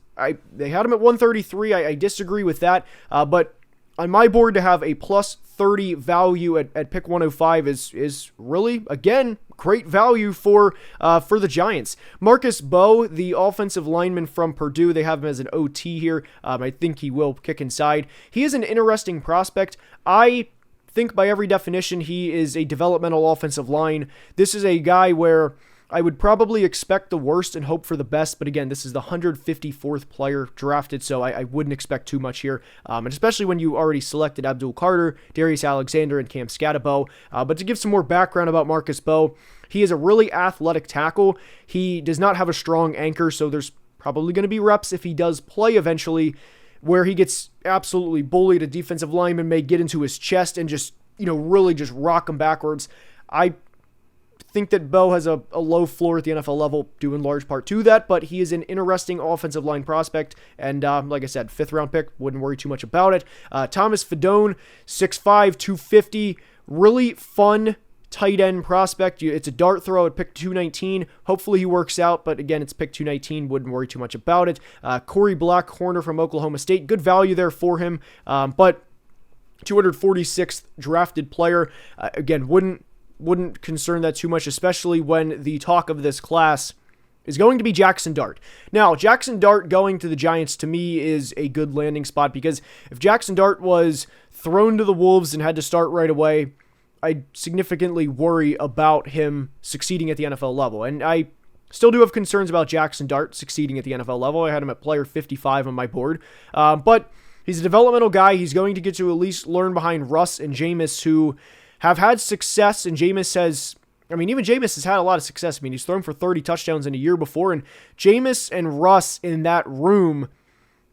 they had him at 133. I disagree with that. But on my board, to have a plus 30 value at pick 105 is really, again, great value for the Giants. Marcus Bowe, the offensive lineman from Purdue, they have him as an OT here. I think he will kick inside. He is an interesting prospect. I think by every definition, he is a developmental offensive line. This is a guy where I would probably expect the worst and hope for the best, but again, this is the 154th player drafted, so I wouldn't expect too much here, and especially when you already selected Abdul Carter, Darius Alexander, and Cam Scatabo. But to give some more background about Marcus Bowe, he is a really athletic tackle. He does not have a strong anchor, so there's probably going to be reps if he does play eventually, where he gets absolutely bullied. A defensive lineman may get into his chest and just, really just rock him backwards. I think that Bowe has a low floor at the NFL level, due in large part to that, but he is an interesting offensive line prospect, and like I said, 5th round pick, wouldn't worry too much about it. Thomas Fidone, 6'5", 250, really fun tight end prospect. It's a dart throw at pick 219. Hopefully he works out, but again, it's pick 219. Wouldn't worry too much about it. Corey Black, corner from Oklahoma State. Good value there for him, but 246th drafted player. Again, wouldn't concern that too much, especially when the talk of this class is going to be Jackson Dart. Now, Jackson Dart going to the Giants, to me, is a good landing spot, because if Jackson Dart was thrown to the Wolves and had to start right away, I significantly worry about him succeeding at the NFL level. And I still do have concerns about Jackson Dart succeeding at the NFL level. I had him at player 55 on my board. But he's a developmental guy. He's going to get to at least learn behind Russ and Jameis, who have had success. And even Jameis has had a lot of success. He's thrown for 30 touchdowns in a year before. And Jameis and Russ in that room,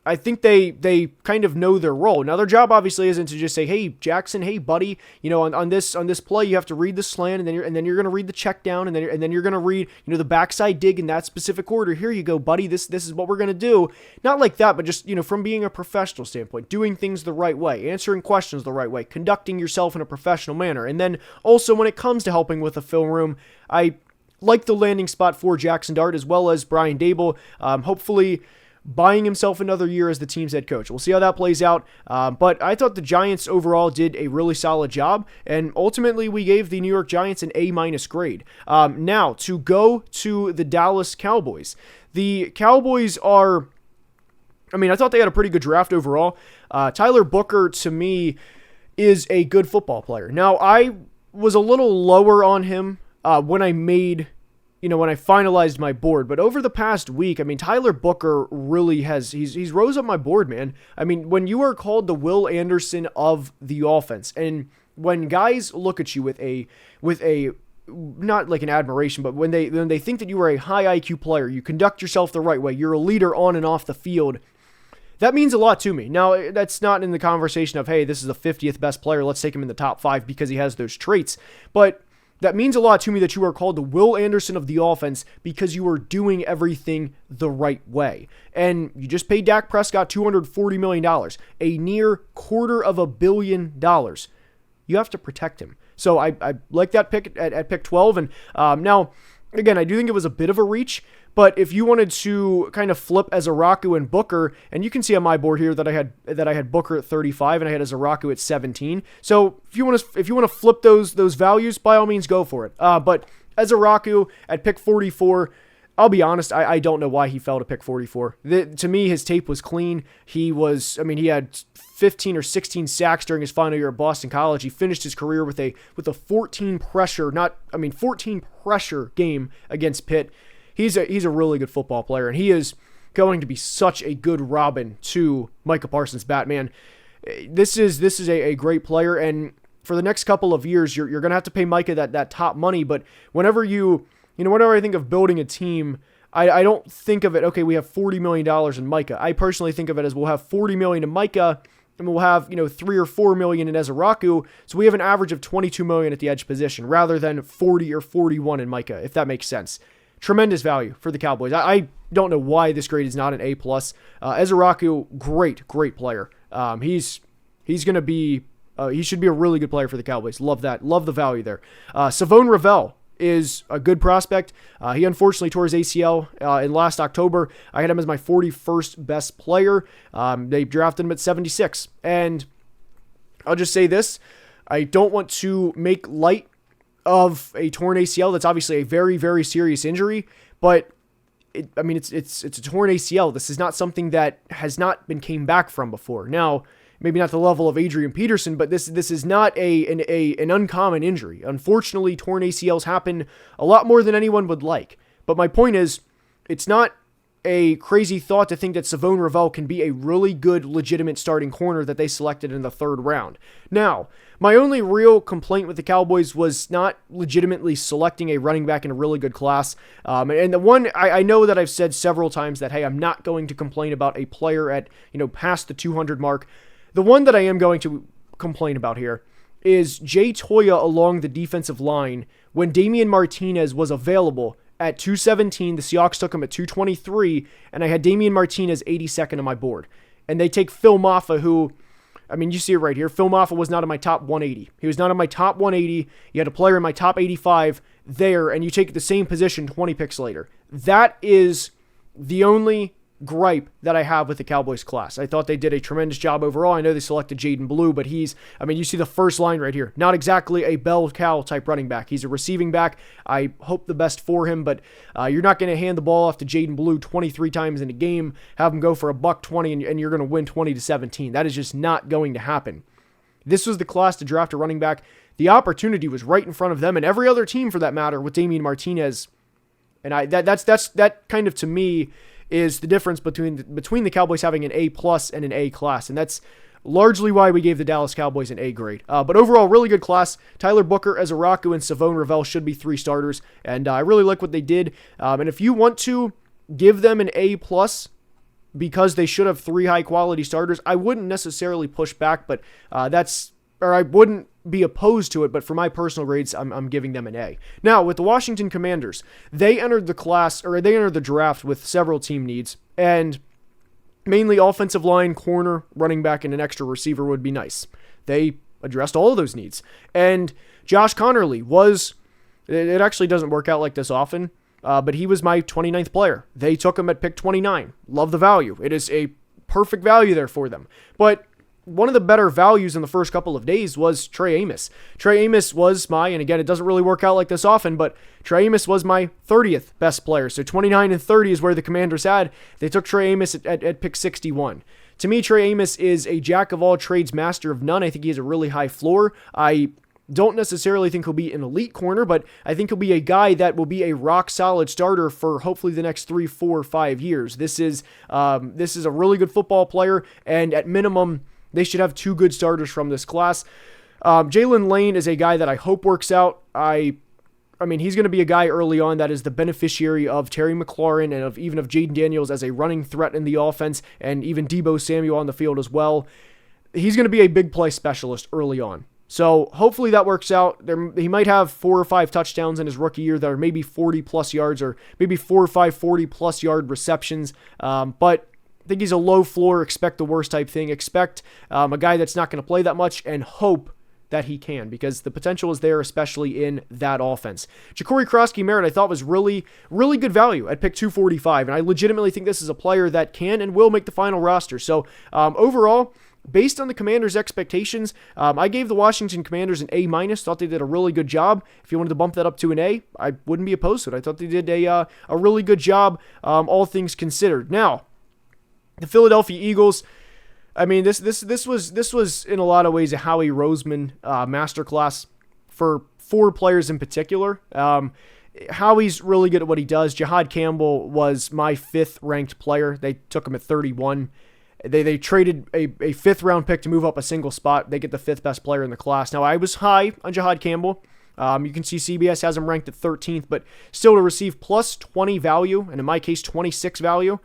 I think they kind of know their role. Now, their job obviously isn't to just say, "Hey, Jackson, hey, buddy, on this play, you have to read the slant, and then you're going to read the check down, and then you're going to read the backside dig in that specific order. Here you go, buddy. This is what we're going to do." Not like that, but just from being a professional standpoint, doing things the right way, answering questions the right way, conducting yourself in a professional manner, and then also when it comes to helping with the film room, I like the landing spot for Jackson Dart as well as Brian Dable. Hopefully buying himself another year as the team's head coach. We'll see how that plays out. But I thought the Giants overall did a really solid job, and ultimately we gave the New York Giants an A- grade. Now, to go to the Dallas Cowboys. The Cowboys are, I thought they had a pretty good draft overall. Tyler Booker, to me, is a good football player. Now, I was a little lower on him when I finalized my board, but over the past week, Tyler Booker really he's rose up my board, man. When you are called the Will Anderson of the offense, and when guys look at you with a not like an admiration, but when they think that you are a high IQ player, you conduct yourself the right way, you're a leader on and off the field, that means a lot to me. Now, that's not in the conversation of, hey, this is the 50th best player, let's take him in the top 5 because he has those traits, but that means a lot to me that you are called the Will Anderson of the offense because you are doing everything the right way. And you just paid Dak Prescott $240 million, a near $250 million. You have to protect him. So I like that pick at pick 12. And now, again, I do think it was a bit of a reach, but if you wanted to kind of flip Azaraku and Booker, and you can see on my board here that I had Booker at 35 and I had Azaraku at 17. So if you want to flip those values, by all means go for it. But Azaraku at pick 44, I'll be honest, I don't know why he fell to pick 44. To me, his tape was clean. He had 15 or 16 sacks during his final year at Boston College. He finished his career with a 14 pressure game against Pitt. He's a really good football player, and he is going to be such a good Robin to Micah Parsons' Batman. This is a great player, and for the next couple of years, you're going to have to pay Micah that top money. But whenever I think of building a team, I don't think of it, okay, we have $40 million in Micah. I personally think of it as we'll have $40 million in Micah, and we'll have, $3 or $4 million in Azaraku. So we have an average of $22 million at the edge position rather than 40 or 41 in Micah, if that makes sense. Tremendous value for the Cowboys. I don't know why this grade is not an A+. Azaraku, great player. He's going to be, he should be a really good player for the Cowboys. Love that. Love the value there. Savone Ravel is a good prospect. He unfortunately tore his ACL in last October. I had him as my 41st best player. They drafted him at 76. And I'll just say this. I don't want to make light of a torn ACL. That's obviously a very, very serious injury, but it's a torn ACL. This is not something that has not been came back from before. Now, maybe not the level of Adrian Peterson, but this is not an uncommon injury. Unfortunately, torn ACLs happen a lot more than anyone would like. But my point is, it's not a crazy thought to think that Savone Ravel can be a really good, legitimate starting corner that they selected in the 3rd round. Now, my only real complaint with the Cowboys was not legitimately selecting a running back in a really good class. And the one, I know that I've said several times that, hey, I'm not going to complain about a player at, past the 200 mark. The one that I am going to complain about here is Jay Toya along the defensive line when Damian Martinez was available. At 217, the Seahawks took him at 223, and I had Damian Martinez 82nd on my board. And they take Phil Maffa, who, you see it right here. Phil Maffa was not in my top 180. He was not in my top 180. You had a player in my top 85 there, and you take the same position 20 picks later. That is the only gripe that I have with the Cowboys class. I thought they did a tremendous job overall. I know they selected Jaden Blue, but you see the first line right here. Not exactly a bell cow type running back. He's a receiving back. I hope the best for him, but you're not going to hand the ball off to Jaden Blue 23 times in a game, have him go for $120, and you're going to win 20-17. That is just not going to happen. This was the class to draft a running back. The opportunity was right in front of them and every other team for that matter with Damian Martinez. And that kind of, to me, is the difference between the Cowboys having an A+ and an A class. And that's largely why we gave the Dallas Cowboys an A grade. But overall, really good class. Tyler Booker, Ezaraku, and Savone Ravel should be 3 starters. And I really like what they did. And if you want to give them an A+ because they should have 3 high-quality starters, I wouldn't necessarily push back, but I wouldn't be opposed to it, but for my personal grades, I'm giving them an A. Now, with the Washington Commanders, they entered the draft with several team needs, and mainly offensive line, corner, running back, and an extra receiver would be nice. They addressed all of those needs. And Josh Connerly it actually doesn't work out like this often, but he was my 29th player. They took him at pick 29. Love the value. It is a perfect value there for them. But one of the better values in the first couple of days was Trey Amos. Trey Amos was and again, it doesn't really work out like this often, but Trey Amos was my 30th best player. So 29 and 30 is where the Commanders had. They took Trey Amos at pick 61. To me, Trey Amos is a jack of all trades, master of none. I think he has a really high floor. I don't necessarily think he'll be an elite corner, but I think he'll be a guy that will be a rock-solid starter for hopefully the next 3, 4, 5 years. This is a really good football player, and at minimum, they should have 2 good starters from this class. Jalen Lane is a guy that I hope works out. He's going to be a guy early on that is the beneficiary of Terry McLaurin and of Jaden Daniels as a running threat in the offense, and even Deebo Samuel on the field as well. He's going to be a big play specialist early on. So hopefully that works out. He might have 4 or 5 touchdowns in his rookie year that are maybe 40+ yards, or maybe 4 or 5 40+ yard receptions. But I think he's a low floor, expect the worst type thing. Expect a guy that's not going to play that much, and hope that he can, because the potential is there, especially in that offense. Ja'Cory Krosky-Merritt I thought was really, really good value at pick 245, and I legitimately think this is a player that can and will make the final roster. So overall, based on the Commanders' expectations, I gave the Washington Commanders an A-. Thought they did a really good job. If you wanted to bump that up to an A, I wouldn't be opposed to it. I thought they did a really good job, all things considered. Now, the Philadelphia Eagles, this was in a lot of ways a Howie Roseman masterclass for 4 players in particular. Howie's really good at what he does. Jahad Campbell was my 5th ranked player. They took him at 31. They traded a 5th round pick to move up a single spot. They get the 5th best player in the class. Now, I was high on Jahad Campbell. You can see CBS has him ranked at 13th, but still to receive plus 20 value, and in my case, 26 value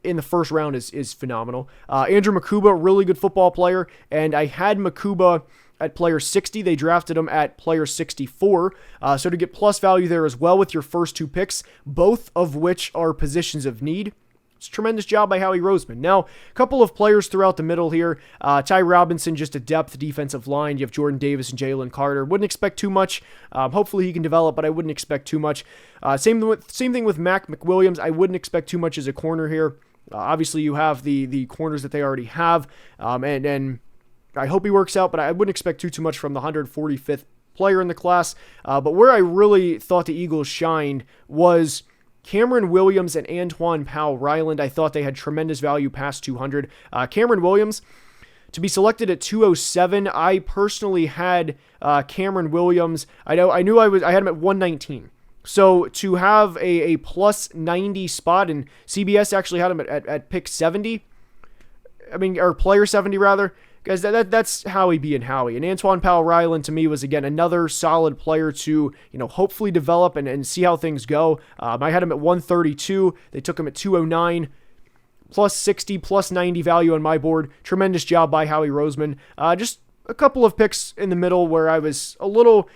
in the first round is phenomenal. Andrew Makuba, really good football player, and I had Makuba at player 60. They drafted him at player 64. So to get plus value there as well with your first 2 picks, both of which are positions of need. It's a tremendous job by Howie Roseman. Now, a couple of players throughout the middle here. Ty Robinson, just a depth defensive line. You have Jordan Davis and Jalen Carter. Wouldn't expect too much. Hopefully he can develop, but I wouldn't expect too much. Same thing with Mac McWilliams. I wouldn't expect too much as a corner here. Obviously, you have the corners that they already have, and I hope he works out, but I wouldn't expect too much from the 145th player in the class. But where I really thought the Eagles shined was Cameron Williams and Antoine Powell-Ryland. I thought they had tremendous value past 200. Cameron Williams, to be selected at 207, I personally had Cameron Williams. I had him at 119. So to have a plus 90 spot, and CBS actually had him at pick 70, or player 70 rather, guys, that's Howie being Howie. And Antoine Powell-Ryland to me was, again, another solid player to, hopefully develop and see how things go. I had him at 132. They took him at 209. Plus 60, plus 90 value on my board. Tremendous job by Howie Roseman. Just a couple of picks in the middle where I was a little,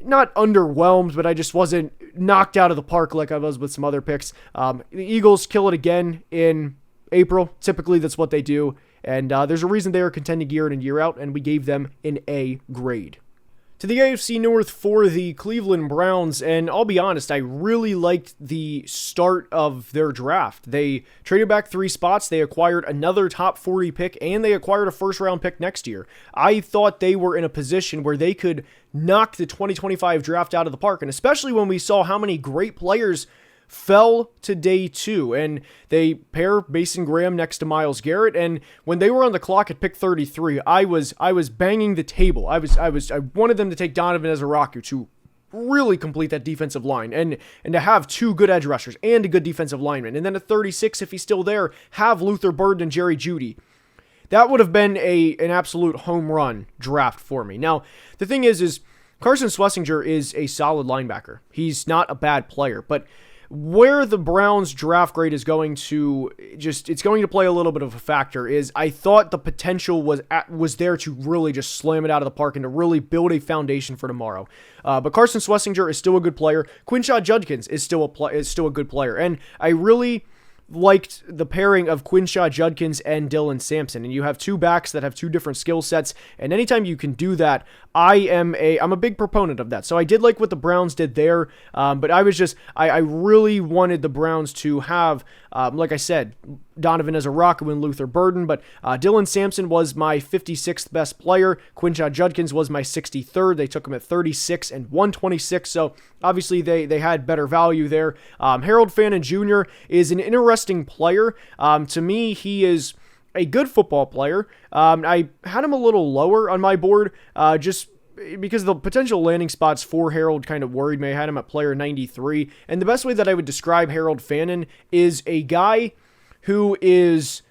not underwhelmed, but I just wasn't knocked out of the park like I was with some other picks. The Eagles kill it again in April. Typically, that's what they do. And there's a reason they are contending year in and year out, and we gave them an A grade. To the AFC North for the Cleveland Browns, and I'll be honest, I really liked the start of their draft. They traded back 3 spots, they acquired another top 40 pick, and they acquired a first-round pick next year. I thought they were in a position where they could knock the 2025 draft out of the park, and especially when we saw how many great players fell to day 2, and they pair Mason Graham next to Myles Garrett, and when they were on the clock at pick 33, I was banging the table. I wanted them to take Donovan Ezeraku to really complete that defensive line, and to have 2 good edge rushers and a good defensive lineman, and then at 36, if he's still there, have Luther Burden and Jerry Jeudy. That would have been an absolute home run draft for me. Now, the thing is Carson Schlesinger is a solid linebacker. He's not a bad player, but where the Browns draft grade is going to it's going to play a little bit of a factor is I thought the potential was there to really just slam it out of the park and to really build a foundation for tomorrow. But Carson Schlesinger is still a good player. Quinshon Judkins is still a good player, and I really liked the pairing of Quinshon Judkins and Dylan Sampson, and you have 2 backs that have 2 different skill sets, and anytime you can do that, I'm a big proponent of that. So I did like what the Browns did there, but I really wanted the Browns to have, like I said, Donovan Ezeraku and Luther Burden, but Dylan Sampson was my 56th best player. Quinshon Judkins was my 63rd. They took him at 36 and 126, so obviously they had better value there. Harold Fannin Jr. is an interesting player. To me, he is a good football player. I had him a little lower on my board, just because the potential landing spots for Harold kind of worried me. I had him at player 93, and the best way that I would describe Harold Fannin is a guy who is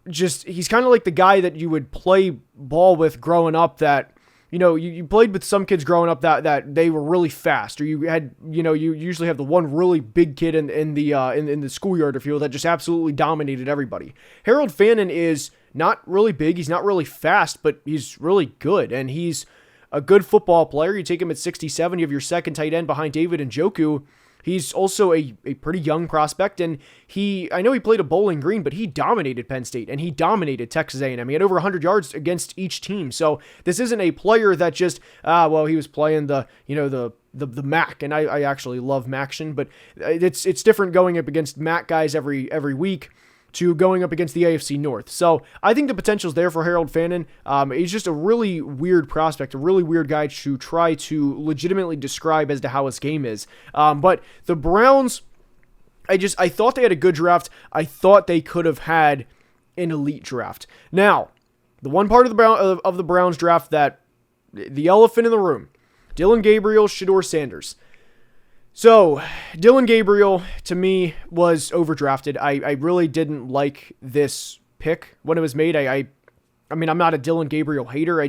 he's kind of like the guy that you would play ball with growing up, that you played with some kids growing up that they were really fast, or you had, you usually have the one really big kid in the schoolyard, if you will, that just absolutely dominated everybody. Harold Fannin is not really big, he's not really fast, but he's really good, and he's a good football player. You take him at 67, you have your second tight end behind David Njoku. He's also a pretty young prospect, and I know he played at Bowling Green, but he dominated Penn State, and he dominated Texas A&M. He had over 100 yards against each team, so this isn't a player that just, he was playing the MAC, and I actually love MACtion, but it's different going up against MAC guys every week to going up against the AFC North. So I think the potential's there for Harold Fannin. He's just a really weird prospect, a really weird guy to try to legitimately describe as to how his game is. But the Browns, I thought they had a good draft. I thought they could have had an elite draft. Now, the one part of the Browns draft that the elephant in the room, Dylan Gabriel, Shedeur Sanders. So, Dylan Gabriel, to me, was overdrafted. I really didn't like this pick when it was made. I'm not a Dylan Gabriel hater. I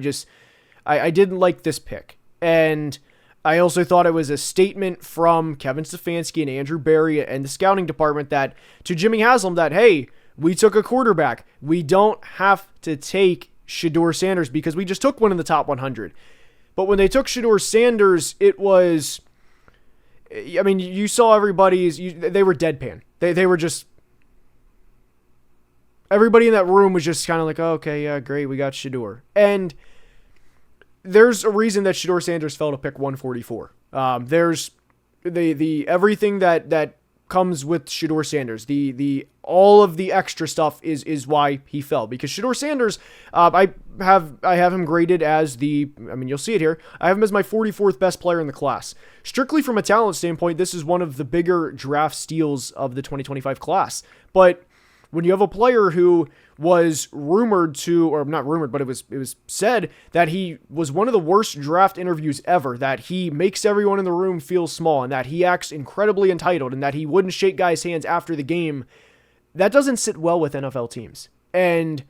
didn't like this pick. And I also thought it was a statement from Kevin Stefanski and Andrew Berry and the scouting department to Jimmy Haslam that, hey, we took a quarterback. We don't have to take Shedeur Sanders because we just took one in the top 100. But when they took Shedeur Sanders, it was... you saw they were deadpan. They were just, everybody in that room was just kind of like, oh, okay, yeah, great, we got Shedeur. And there's a reason that Shedeur Sanders fell to pick 144. There's the everything that comes with Shedeur Sanders. The all of the extra stuff is why he fell, because Shedeur Sanders, I have him graded as you'll see it here. I have him as my 44th best player in the class. Strictly from a talent standpoint, this is one of the bigger draft steals of the 2025 class. But when you have a player who was rumored to, or not rumored, but it was said that he was one of the worst draft interviews ever, that he makes everyone in the room feel small, and that he acts incredibly entitled, and that he wouldn't shake guys' hands after the game, that doesn't sit well with NFL teams. And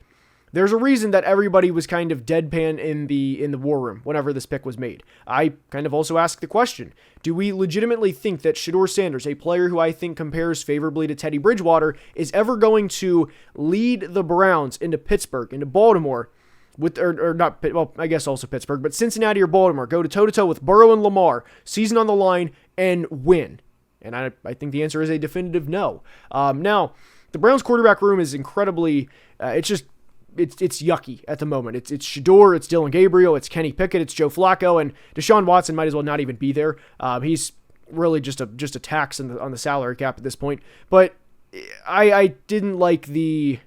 there's a reason that everybody was kind of deadpan in the war room whenever this pick was made. I kind of also asked the question, do we legitimately think that Shedeur Sanders, a player who I think compares favorably to Teddy Bridgewater, is ever going to lead the Browns into Pittsburgh, into Baltimore, I guess also Pittsburgh, but Cincinnati or Baltimore, go to toe-to-toe with Burrow and Lamar, season on the line, and win? And I think the answer is a definitive no. Now, the Browns quarterback room is incredibly, it's yucky at the moment. It's Shedeur, it's Dylan Gabriel, it's Kenny Pickett, it's Joe Flacco, and Deshaun Watson might as well not even be there. He's really just a tax on the salary cap at this point. But I didn't like the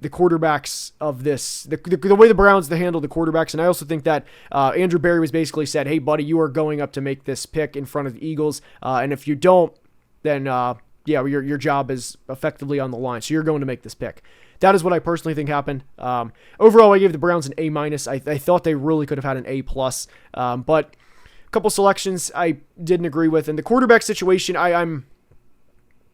quarterbacks of this, the way the Browns handled the quarterbacks, and I also think that Andrew Berry was basically said, hey buddy, you are going up to make this pick in front of the Eagles, and if you don't, then your job is effectively on the line, so you're going to make this pick. That is what I personally think happened. Overall, I gave the Browns an A-. I thought they really could have had an A+, but a couple selections I didn't agree with, and the quarterback situation,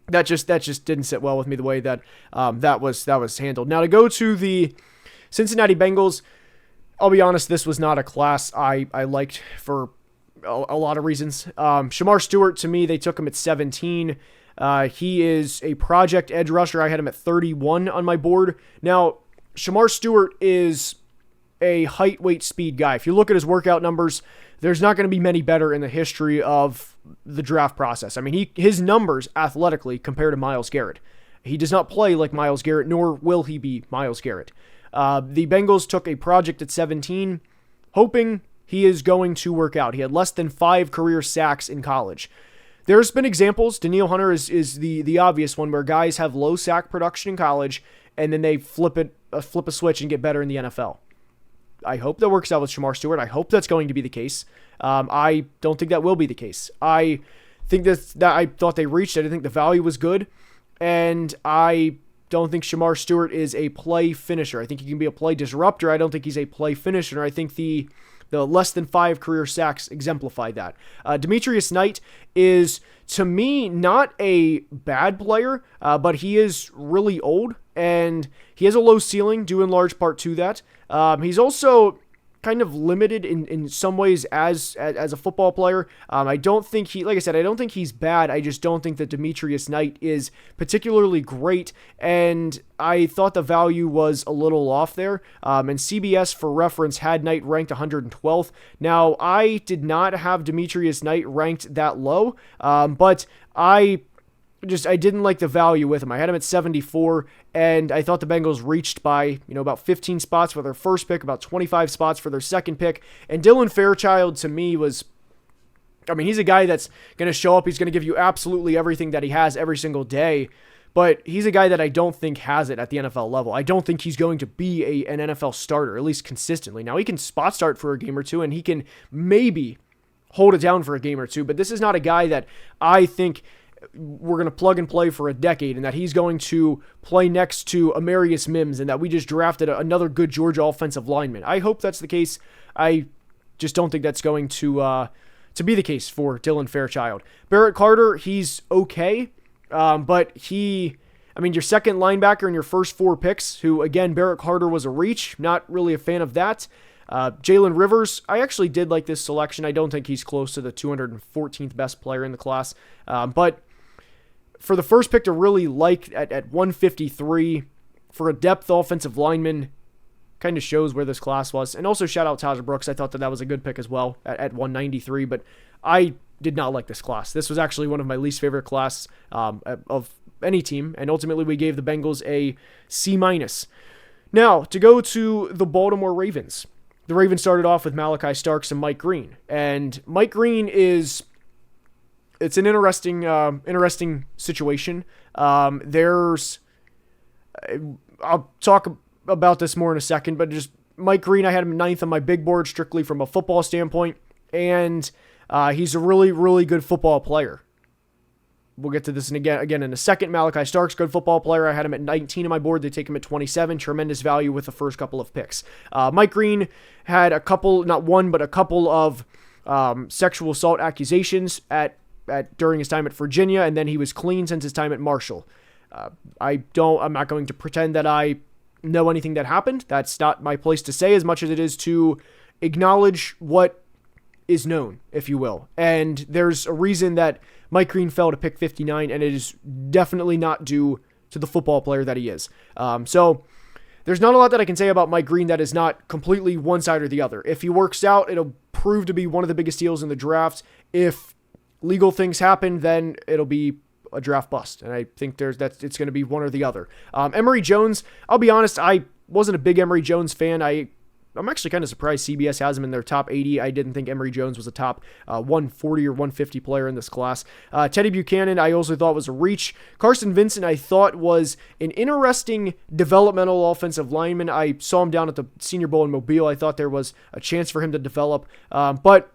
that just didn't sit well with me the way that that was handled. Now to go to the Cincinnati Bengals, I'll be honest, this was not a class I liked for a lot of reasons. Shamar Stewart, to me, they took him at 17. He is a project edge rusher. I had him at 31 on my board. Now, Shamar Stewart is a height, weight, speed guy. If you look at his workout numbers, there's not going to be many better in the history of the draft process. I mean, his numbers athletically compare to Myles Garrett. He does not play like Myles Garrett, nor will he be Myles Garrett. The Bengals took a project at 17, hoping he is going to work out. He had less than 5 career sacks in college. There's been examples. Danielle Hunter is the obvious one, where guys have low sack production in college and then they flip a switch and get better in the NFL. I hope that works out with Shamar Stewart. I hope that's going to be the case. I don't think that will be the case. I think that I thought they reached it. I didn't think the value was good, and I don't think Shamar Stewart is a play finisher. I think he can be a play disruptor. I don't think he's a play finisher. I think the less than 5 career sacks exemplify that. Demetrius Knight is, to me, not a bad player, but he is really old, and he has a low ceiling, due in large part to that. He's also kind of limited in some ways as a football player. I don't think I don't think he's bad. I just don't think that Demetrius Knight is particularly great, and I thought the value was a little off there. And CBS, for reference, had Knight ranked 112th. Now, I did not have Demetrius Knight ranked that low, but I didn't like the value with him. I had him at 74, and I thought the Bengals reached by, about 15 spots for their first pick, about 25 spots for their second pick. And Dylan Fairchild, to me, he's a guy that's going to show up. He's going to give you absolutely everything that he has every single day. But he's a guy that I don't think has it at the NFL level. I don't think he's going to be an NFL starter, at least consistently. Now, he can spot start for a game or two, and he can maybe hold it down for a game or two. But this is not a guy that I think we're going to plug and play for a decade, and that he's going to play next to Amarius Mims, and that we just drafted another good Georgia offensive lineman. I hope that's the case. I just don't think that's going to be the case for Dylan Fairchild. Barrett Carter, he's okay, but your second linebacker in your first 4 picks, who, again, Barrett Carter was a reach. Not really a fan of that. Jalen Rivers, I actually did like this selection. I don't think he's close to the 214th best player in the class, but for the first pick to really like at 153 for a depth offensive lineman, kind of shows where this class was. And also shout out Tajah Brooks. I thought that was a good pick as well at 193, but I did not like this class. This was actually one of my least favorite class of any team, and ultimately we gave the Bengals a C-. Now, to go to the Baltimore Ravens. The Ravens started off with Malachi Starks and Mike Green. And Mike Green is it's an interesting situation. I'll talk about this more in a second, but just Mike Green, I had him 9th on my big board strictly from a football standpoint, and he's a really, really good football player. We'll get to this again in a second. Malachi Stark's good football player. I had him at 19 on my board. They take him at 27. Tremendous value with the first couple of picks. Mike Green had a couple, not one, but a couple of sexual assault accusations during his time at Virginia, and then he was clean since his time at Marshall. I'm not going to pretend that I know anything that happened. That's not my place to say, as much as it is to acknowledge what is known, if you will. And there's a reason that Mike Green fell to pick 59, and it is definitely not due to the football player that he is. So there's not a lot that I can say about Mike Green that is not completely one side or the other. If he works out, it'll prove to be one of the biggest steals in the draft. If legal things happen, then it'll be a draft bust. And I think it's going to be one or the other. Emory Jones, I'll be honest, I wasn't a big Emory Jones fan. I'm actually kind of surprised CBS has him in their top 80. I didn't think Emory Jones was a top 140 or 150 player in this class. Teddy Buchanan, I also thought was a reach. Carson Vincent, I thought was an interesting developmental offensive lineman. I saw him down at the Senior Bowl in Mobile. I thought there was a chance for him to develop. But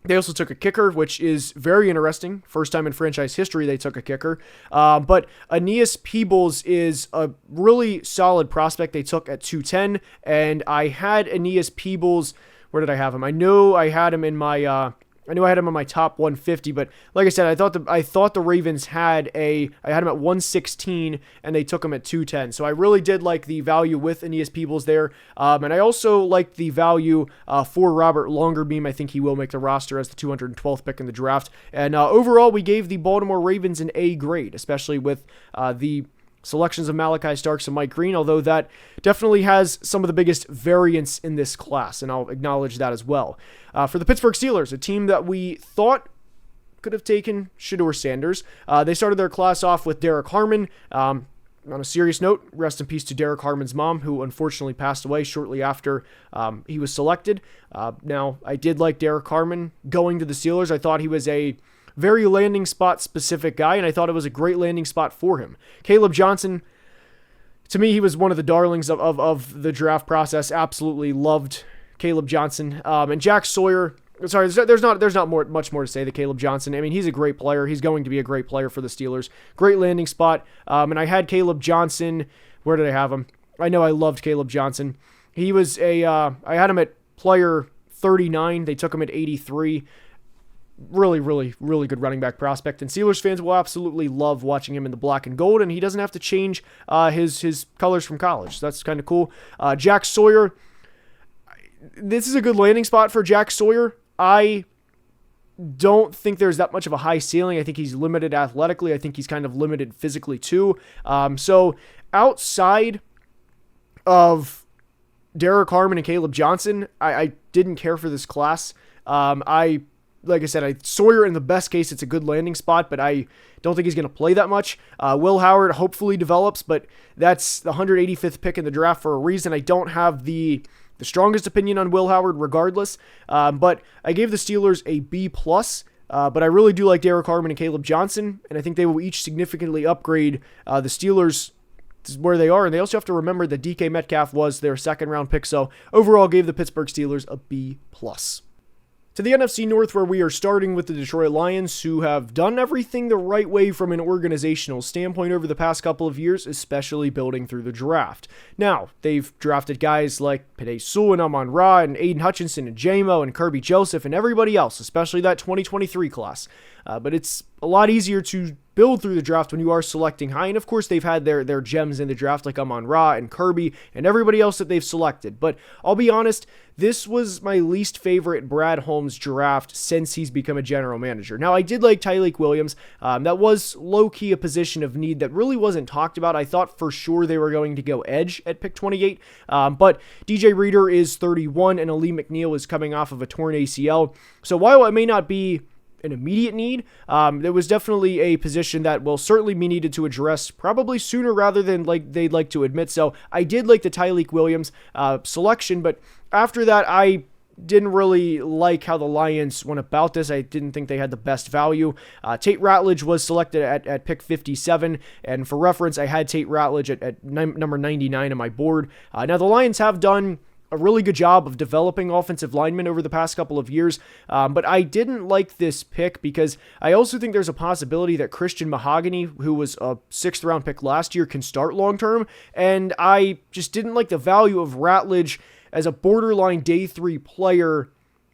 they also took a kicker, which is very interesting. First time in franchise history they took a kicker. But Aeneas Peebles is a really solid prospect they took at 210. And I had Aeneas Peebles. Where did I have him? I know I had him in my I knew I had him on my top 150, but like I said, I thought the Ravens I had him at 116, and they took him at 210. So I really did like the value with Aeneas Peebles there, and I also liked the value for Robert Longerbeam. I think he will make the roster as the 212th pick in the draft. And overall, we gave the Baltimore Ravens an A grade, especially with the selections of Malachi Starks and Mike Green, although that definitely has some of the biggest variance in this class, and I'll acknowledge that as well. For the Pittsburgh Steelers, a team that we thought could have taken Shedeur Sanders, they started their class off with Derek Harmon. On a serious note, rest in peace to Derek Harmon's mom, who unfortunately passed away shortly after he was selected. Now, I did like Derek Harmon going to the Steelers. I thought he was a very landing spot specific guy, and I thought it was a great landing spot for him. Caleb Johnson, to me, he was one of the darlings of the draft process. Absolutely loved Caleb Johnson. And Jack Sawyer, sorry, there's not much more to say to Caleb Johnson. I mean, he's a great player. He's going to be a great player for the Steelers. Great landing spot. And I had Caleb Johnson. Where did I have him? I know I loved Caleb Johnson. He was I had him at player 39. They took him at 83. Really, really, really good running back prospect, and Steelers fans will absolutely love watching him in the black and gold, and he doesn't have to change his colors from college, so that's kind of cool. Jack Sawyer, this is a good landing spot for Jack Sawyer. I don't think there's that much of a high ceiling. I think he's limited athletically. I think he's kind of limited physically too. So outside of Derek Harmon and Caleb Johnson, I didn't care for this class. Like I said, Sawyer, in the best case, it's a good landing spot, but I don't think he's going to play that much. Will Howard hopefully develops, but that's the 185th pick in the draft for a reason. I don't have the strongest opinion on Will Howard regardless, but I gave the Steelers a B+, but I really do like Derek Harmon and Caleb Johnson, and I think they will each significantly upgrade the Steelers where they are, and they also have to remember that DK Metcalf was their second-round pick, so overall gave the Pittsburgh Steelers a B+. To the NFC North, where we are starting with the Detroit Lions, who have done everything the right way from an organizational standpoint over the past couple of years, especially building through the draft. Now, they've drafted guys like Penei Sewell and Amon-Ra and Aiden Hutchinson and J-Mo and Kirby Joseph and everybody else, especially that 2023 class. But it's a lot easier to build through the draft when you are selecting high. And of course, they've had their gems in the draft like Amon-Ra and Kirby and everybody else that they've selected. But I'll be honest, this was my least favorite Brad Holmes draft since he's become a general manager. Now, I did like Tyleik Williams. That was low-key a position of need that really wasn't talked about. I thought for sure they were going to go edge at pick 28. But DJ Reader is 31 and Ali McNeil is coming off of a torn ACL. So while it may not be an immediate need, there was definitely a position that will certainly be needed to address probably sooner rather than they'd like to admit. So I did like the Tyleik Williams selection, but after that, I didn't really like how the Lions went about this. I didn't think they had the best value. Tate Ratledge was selected at pick 57, and for reference, I had Tate Ratledge at number 99 on my board. Now, the Lions have done a really good job of developing offensive linemen over the past couple of years, but I didn't like this pick because I also think there's a possibility that Christian Mahogany, who was a 6th round pick last year, can start long-term, and I just didn't like the value of Ratledge as a borderline day 3 player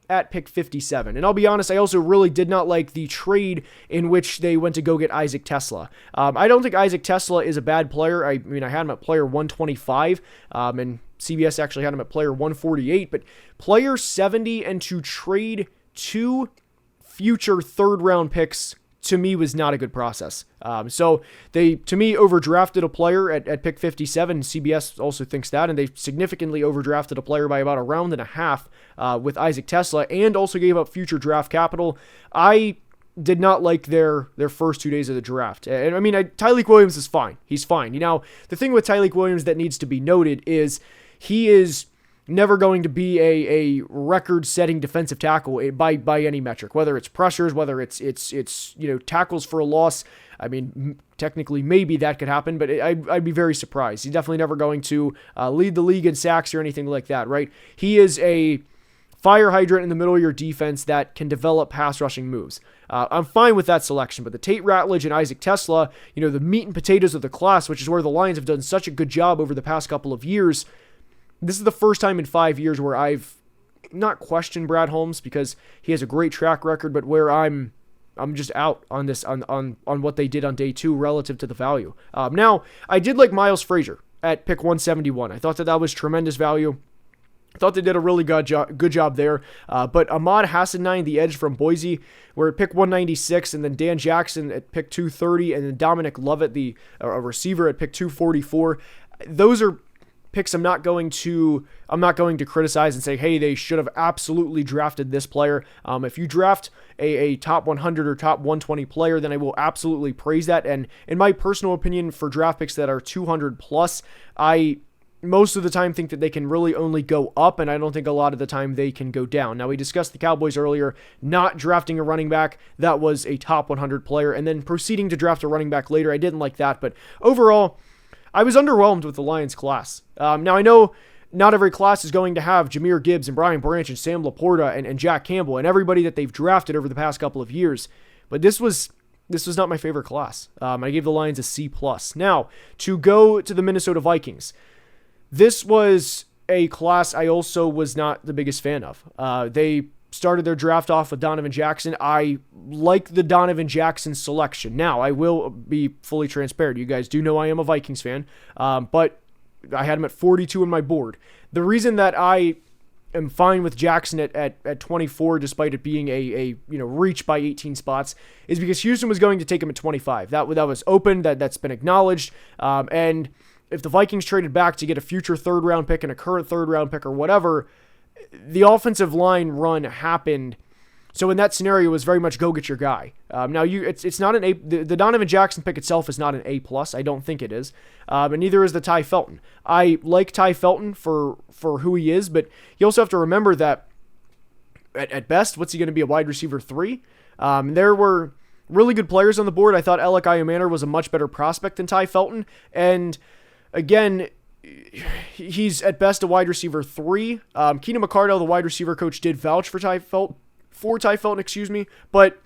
at pick 57. And I'll be honest, I also really did not like the trade in which they went to go get Isaac Tesla. I don't think Isaac Tesla is a bad player. I mean, I had him at player 125, and CBS actually had him at player 148, but player 70 and to trade 2 future 3rd round picks to me was not a good process. So they, to me, overdrafted a player at pick 57. CBS also thinks that, and they significantly overdrafted a player by about a round and a half with Isaac Tesla, and also gave up future draft capital. I did not like their first 2 days of the draft. And I mean, Tyleik Williams is fine. He's fine. You know, the thing with Tyleik Williams that needs to be noted is he is never going to be a record-setting defensive tackle by any metric, whether it's pressures, whether it's tackles for a loss. I mean, technically, maybe that could happen, but I'd be very surprised. He's definitely never going to lead the league in sacks or anything like that, right? He is a fire hydrant in the middle of your defense that can develop pass rushing moves. I'm fine with that selection, but the Tate Ratledge and Isaac Tesla, the meat and potatoes of the class, which is where the Lions have done such a good job over the past couple of years. This is the first time in 5 years where I've not questioned Brad Holmes because he has a great track record, but where I'm just out on this on what they did on day 2 relative to the value. Now, I did like Miles Frazier at pick 171. I thought that was tremendous value. I thought they did a really good job there. But Ahmad Hassanine, the edge from Boise, were at pick 196, and then Dan Jackson at pick 230, and then Dominic Lovett, a receiver, at pick 244. Those are picks I'm not going to criticize and say, hey, they should have absolutely drafted this player. If you draft a top 100 or top 120 player, then I will absolutely praise that. And in my personal opinion, for draft picks that are 200 plus, I most of the time think that they can really only go up, and I don't think a lot of the time they can go down. Now, we discussed the Cowboys earlier, not drafting a running back that was a top 100 player, and then proceeding to draft a running back later. I didn't like that, but overall, I was underwhelmed with the Lions class. Now, I know not every class is going to have Jahmyr Gibbs and Brian Branch and Sam Laporta and Jack Campbell and everybody that they've drafted over the past couple of years, but this was not my favorite class. I gave the Lions a C+. Now, to go to the Minnesota Vikings, this was a class I also was not the biggest fan of. They started their draft off with Donovan Jackson. I like the Donovan Jackson selection. Now, I will be fully transparent. You guys do know I am a Vikings fan, but I had him at 42 on my board. The reason that I am fine with Jackson at 24, despite it being a reach by 18 spots, is because Houston was going to take him at 25. That was open. That's been acknowledged. And if the Vikings traded back to get a future 3rd round pick and a current 3rd round pick or whatever, the offensive line run happened. So in that scenario, it was very much go get your guy. Now it's not an A. The Donovan Jackson pick itself is not an A+. I don't think it is, and neither is the Ty Felton. I like Ty Felton for who he is, but you also have to remember that at best, what's he going to be, a wide receiver 3? There were really good players on the board. I thought Alec Iomanner was a much better prospect than Ty Felton, and again, he's at best a wide receiver 3. Keenan McCardell, the wide receiver coach, did vouch for Ty Felton, but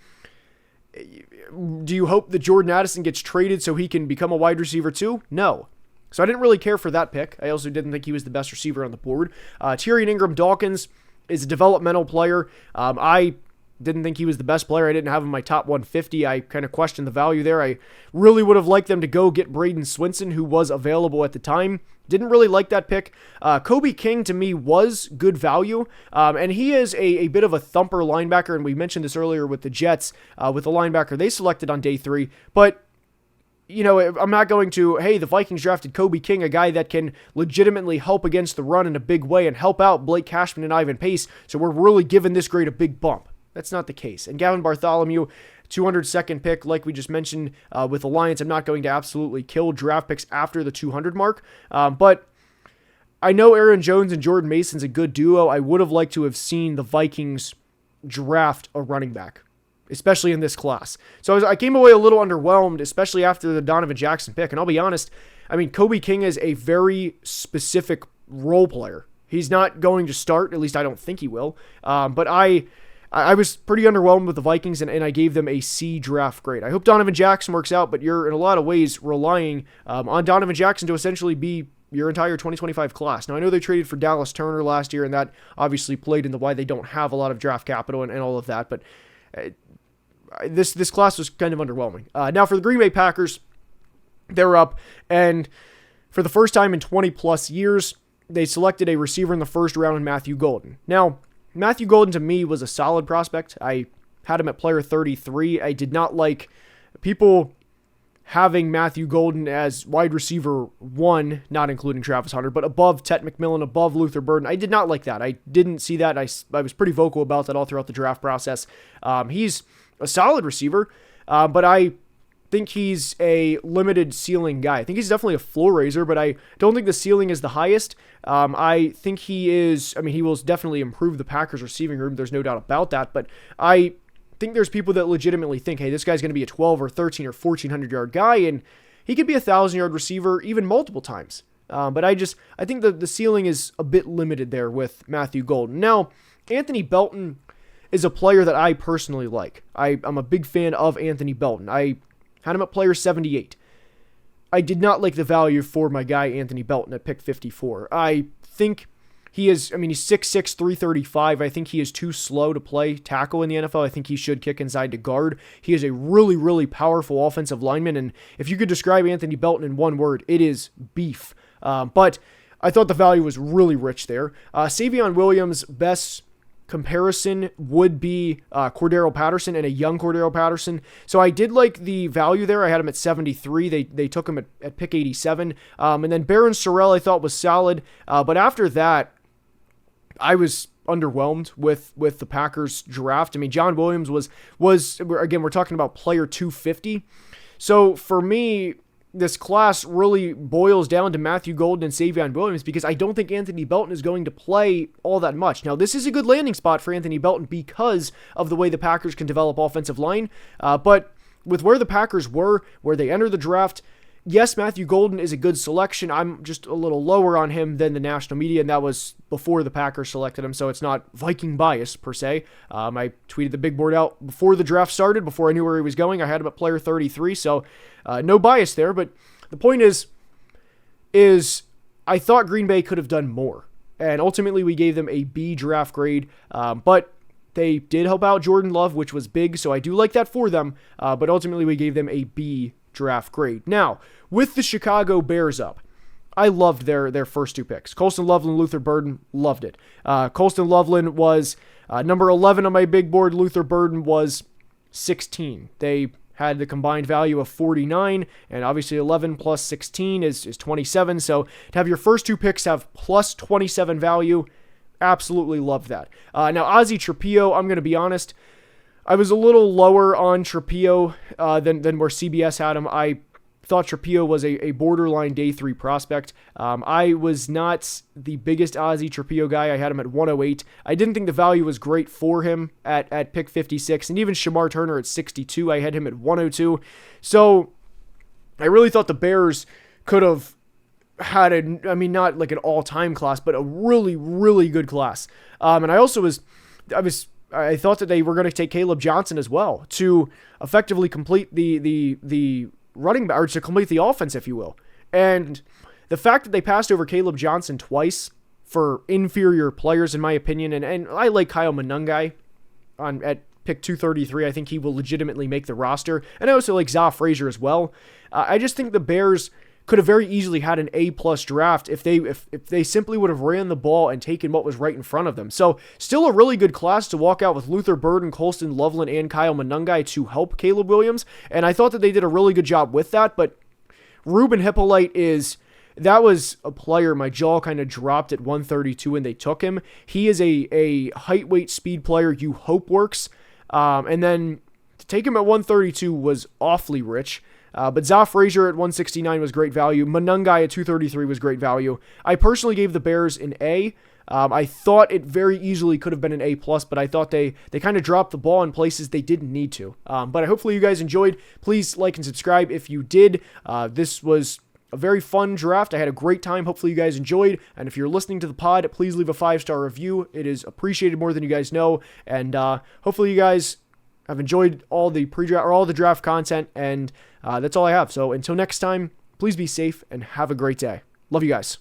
do you hope that Jordan Addison gets traded so he can become a wide receiver 2? No. So I didn't really care for that pick. I also didn't think he was the best receiver on the board. Tyrion Ingram-Dawkins is a developmental player. I didn't think he was the best player. I didn't have him in my top 150. I kind of questioned the value there. I really would have liked them to go get Braden Swinson, who was available at the time. Didn't really like that pick. Kobe King, to me, was good value, and he is a bit of a thumper linebacker, and we mentioned this earlier with the Jets, with the linebacker they selected on day 3, but I'm not going to, hey, the Vikings drafted Kobe King, a guy that can legitimately help against the run in a big way and help out Blake Cashman and Ivan Pace, so we're really giving this grade a big bump. That's not the case. And Gavin Bartholomew, 202nd pick, like we just mentioned, with the Lions, I'm not going to absolutely kill draft picks after the 200 mark, but I know Aaron Jones and Jordan Mason's a good duo. I would have liked to have seen the Vikings draft a running back, especially in this class. So I came away a little underwhelmed, especially after the Donovan Jackson pick. And I'll be honest, I mean, Kobe King is a very specific role player. He's not going to start, at least I don't think he will. But I was pretty underwhelmed with the Vikings, and I gave them a C draft grade. I hope Donovan Jackson works out, but you're in a lot of ways relying on Donovan Jackson to essentially be your entire 2025 class. Now, I know they traded for Dallas Turner last year, and that obviously played into why they don't have a lot of draft capital and all of that, but this class was kind of underwhelming. Now, for the Green Bay Packers, they're up, and for the first time in 20-plus years, they selected a receiver in the first round in Matthew Golden. Now, Matthew Golden, to me, was a solid prospect. I had him at player 33. I did not like people having Matthew Golden as wide receiver 1, not including Travis Hunter, but above Ted McMillan, above Luther Burden. I did not like that. I didn't see that. I was pretty vocal about that all throughout the draft process. He's a solid receiver, but I think he's a limited ceiling guy. I think he's definitely a floor raiser, but I don't think the ceiling is the highest. I think he will definitely improve the Packers receiving room. There's no doubt about that, but I think there's people that legitimately think, hey, this guy's going to be a 12 or 13 or 1,400 yard guy, and he could be a 1,000-yard receiver even multiple times. But I think the ceiling is a bit limited there with Matthew Golden. Now, Anthony Belton is a player that I personally like. I'm a big fan of Anthony Belton. I had him at player 78. I did not like the value for my guy Anthony Belton at pick 54. I think he's 6'6", 335. I think he is too slow to play tackle in the NFL. I think he should kick inside to guard. He is a really, really powerful offensive lineman, and if you could describe Anthony Belton in one word, it is beef. But I thought the value was really rich there. Savion Williams' best comparison would be Cordero Patterson, and a young Cordero Patterson. So I did like the value there. I had him at 73. They took him at pick 87. And then Baron Sorrell I thought was solid. But after that, I was underwhelmed with the Packers draft. I mean, John Williams was again, we're talking about player 250. So for me, this class really boils down to Matthew Golden and Savion Williams, because I don't think Anthony Belton is going to play all that much. Now, this is a good landing spot for Anthony Belton because of the way the Packers can develop offensive line. But with where the Packers were, where they entered the draft, yes, Matthew Golden is a good selection. I'm just a little lower on him than the national media, and that was before the Packers selected him, so it's not Viking bias per se. I tweeted the big board out before the draft started, before I knew where he was going. I had him at player 33, so no bias there. But the point is I thought Green Bay could have done more, and ultimately we gave them a B draft grade, but they did help out Jordan Love, which was big, so I do like that for them, but ultimately we gave them a B draft grade. Now, with the Chicago Bears up, I loved their first two picks. Colston Loveland, Luther Burden, loved it. Colston Loveland was number 11 on my big board. Luther Burden was 16. They had the combined value of 49, and obviously 11 plus 16 is 27. So to have your first two picks have plus 27 value, absolutely loved that. Now, Ozzie Trapillo, I'm going to be honest, I was a little lower on Trapillo than where CBS had him. I thought Trapillo was a borderline day 3 prospect. I was not the biggest Ozzie Trapillo guy. I had him at 108. I didn't think the value was great for him at pick 56, and even Shamar Turner at 62. I had him at 102. So I really thought the Bears could have had not like an all-time class, but a really, really good class. And I thought that they were going to take Caleb Johnson as well to effectively complete the running back, or to complete the offense, if you will. And the fact that they passed over Caleb Johnson twice for inferior players, in my opinion, and I like Kyle Monangai at pick 233. I think he will legitimately make the roster. And I also like Za Frazier as well. I just think the Bears could have very easily had an A-plus draft if they simply would have ran the ball and taken what was right in front of them. So still a really good class to walk out with Luther Burden, Colston Loveland, and Kyle Monangai to help Caleb Williams. And I thought that they did a really good job with that. But Ruben Hippolyte that was a player, my jaw kind of dropped at 132 when they took him. He is a height, weight, speed player you hope works. And then to take him at 132 was awfully rich. But Zoff Frazier at 169 was great value. Monungai at 233 was great value. I personally gave the Bears an A. I thought it very easily could have been an A+, but I thought they kind of dropped the ball in places they didn't need to. But hopefully you guys enjoyed. Please like and subscribe if you did. This was a very fun draft. I had a great time. Hopefully you guys enjoyed. And if you're listening to the pod, please leave a 5-star review. It is appreciated more than you guys know. And hopefully you guys have enjoyed all the pre-draft or all the draft content. And that's all I have. So until next time, please be safe and have a great day. Love you guys.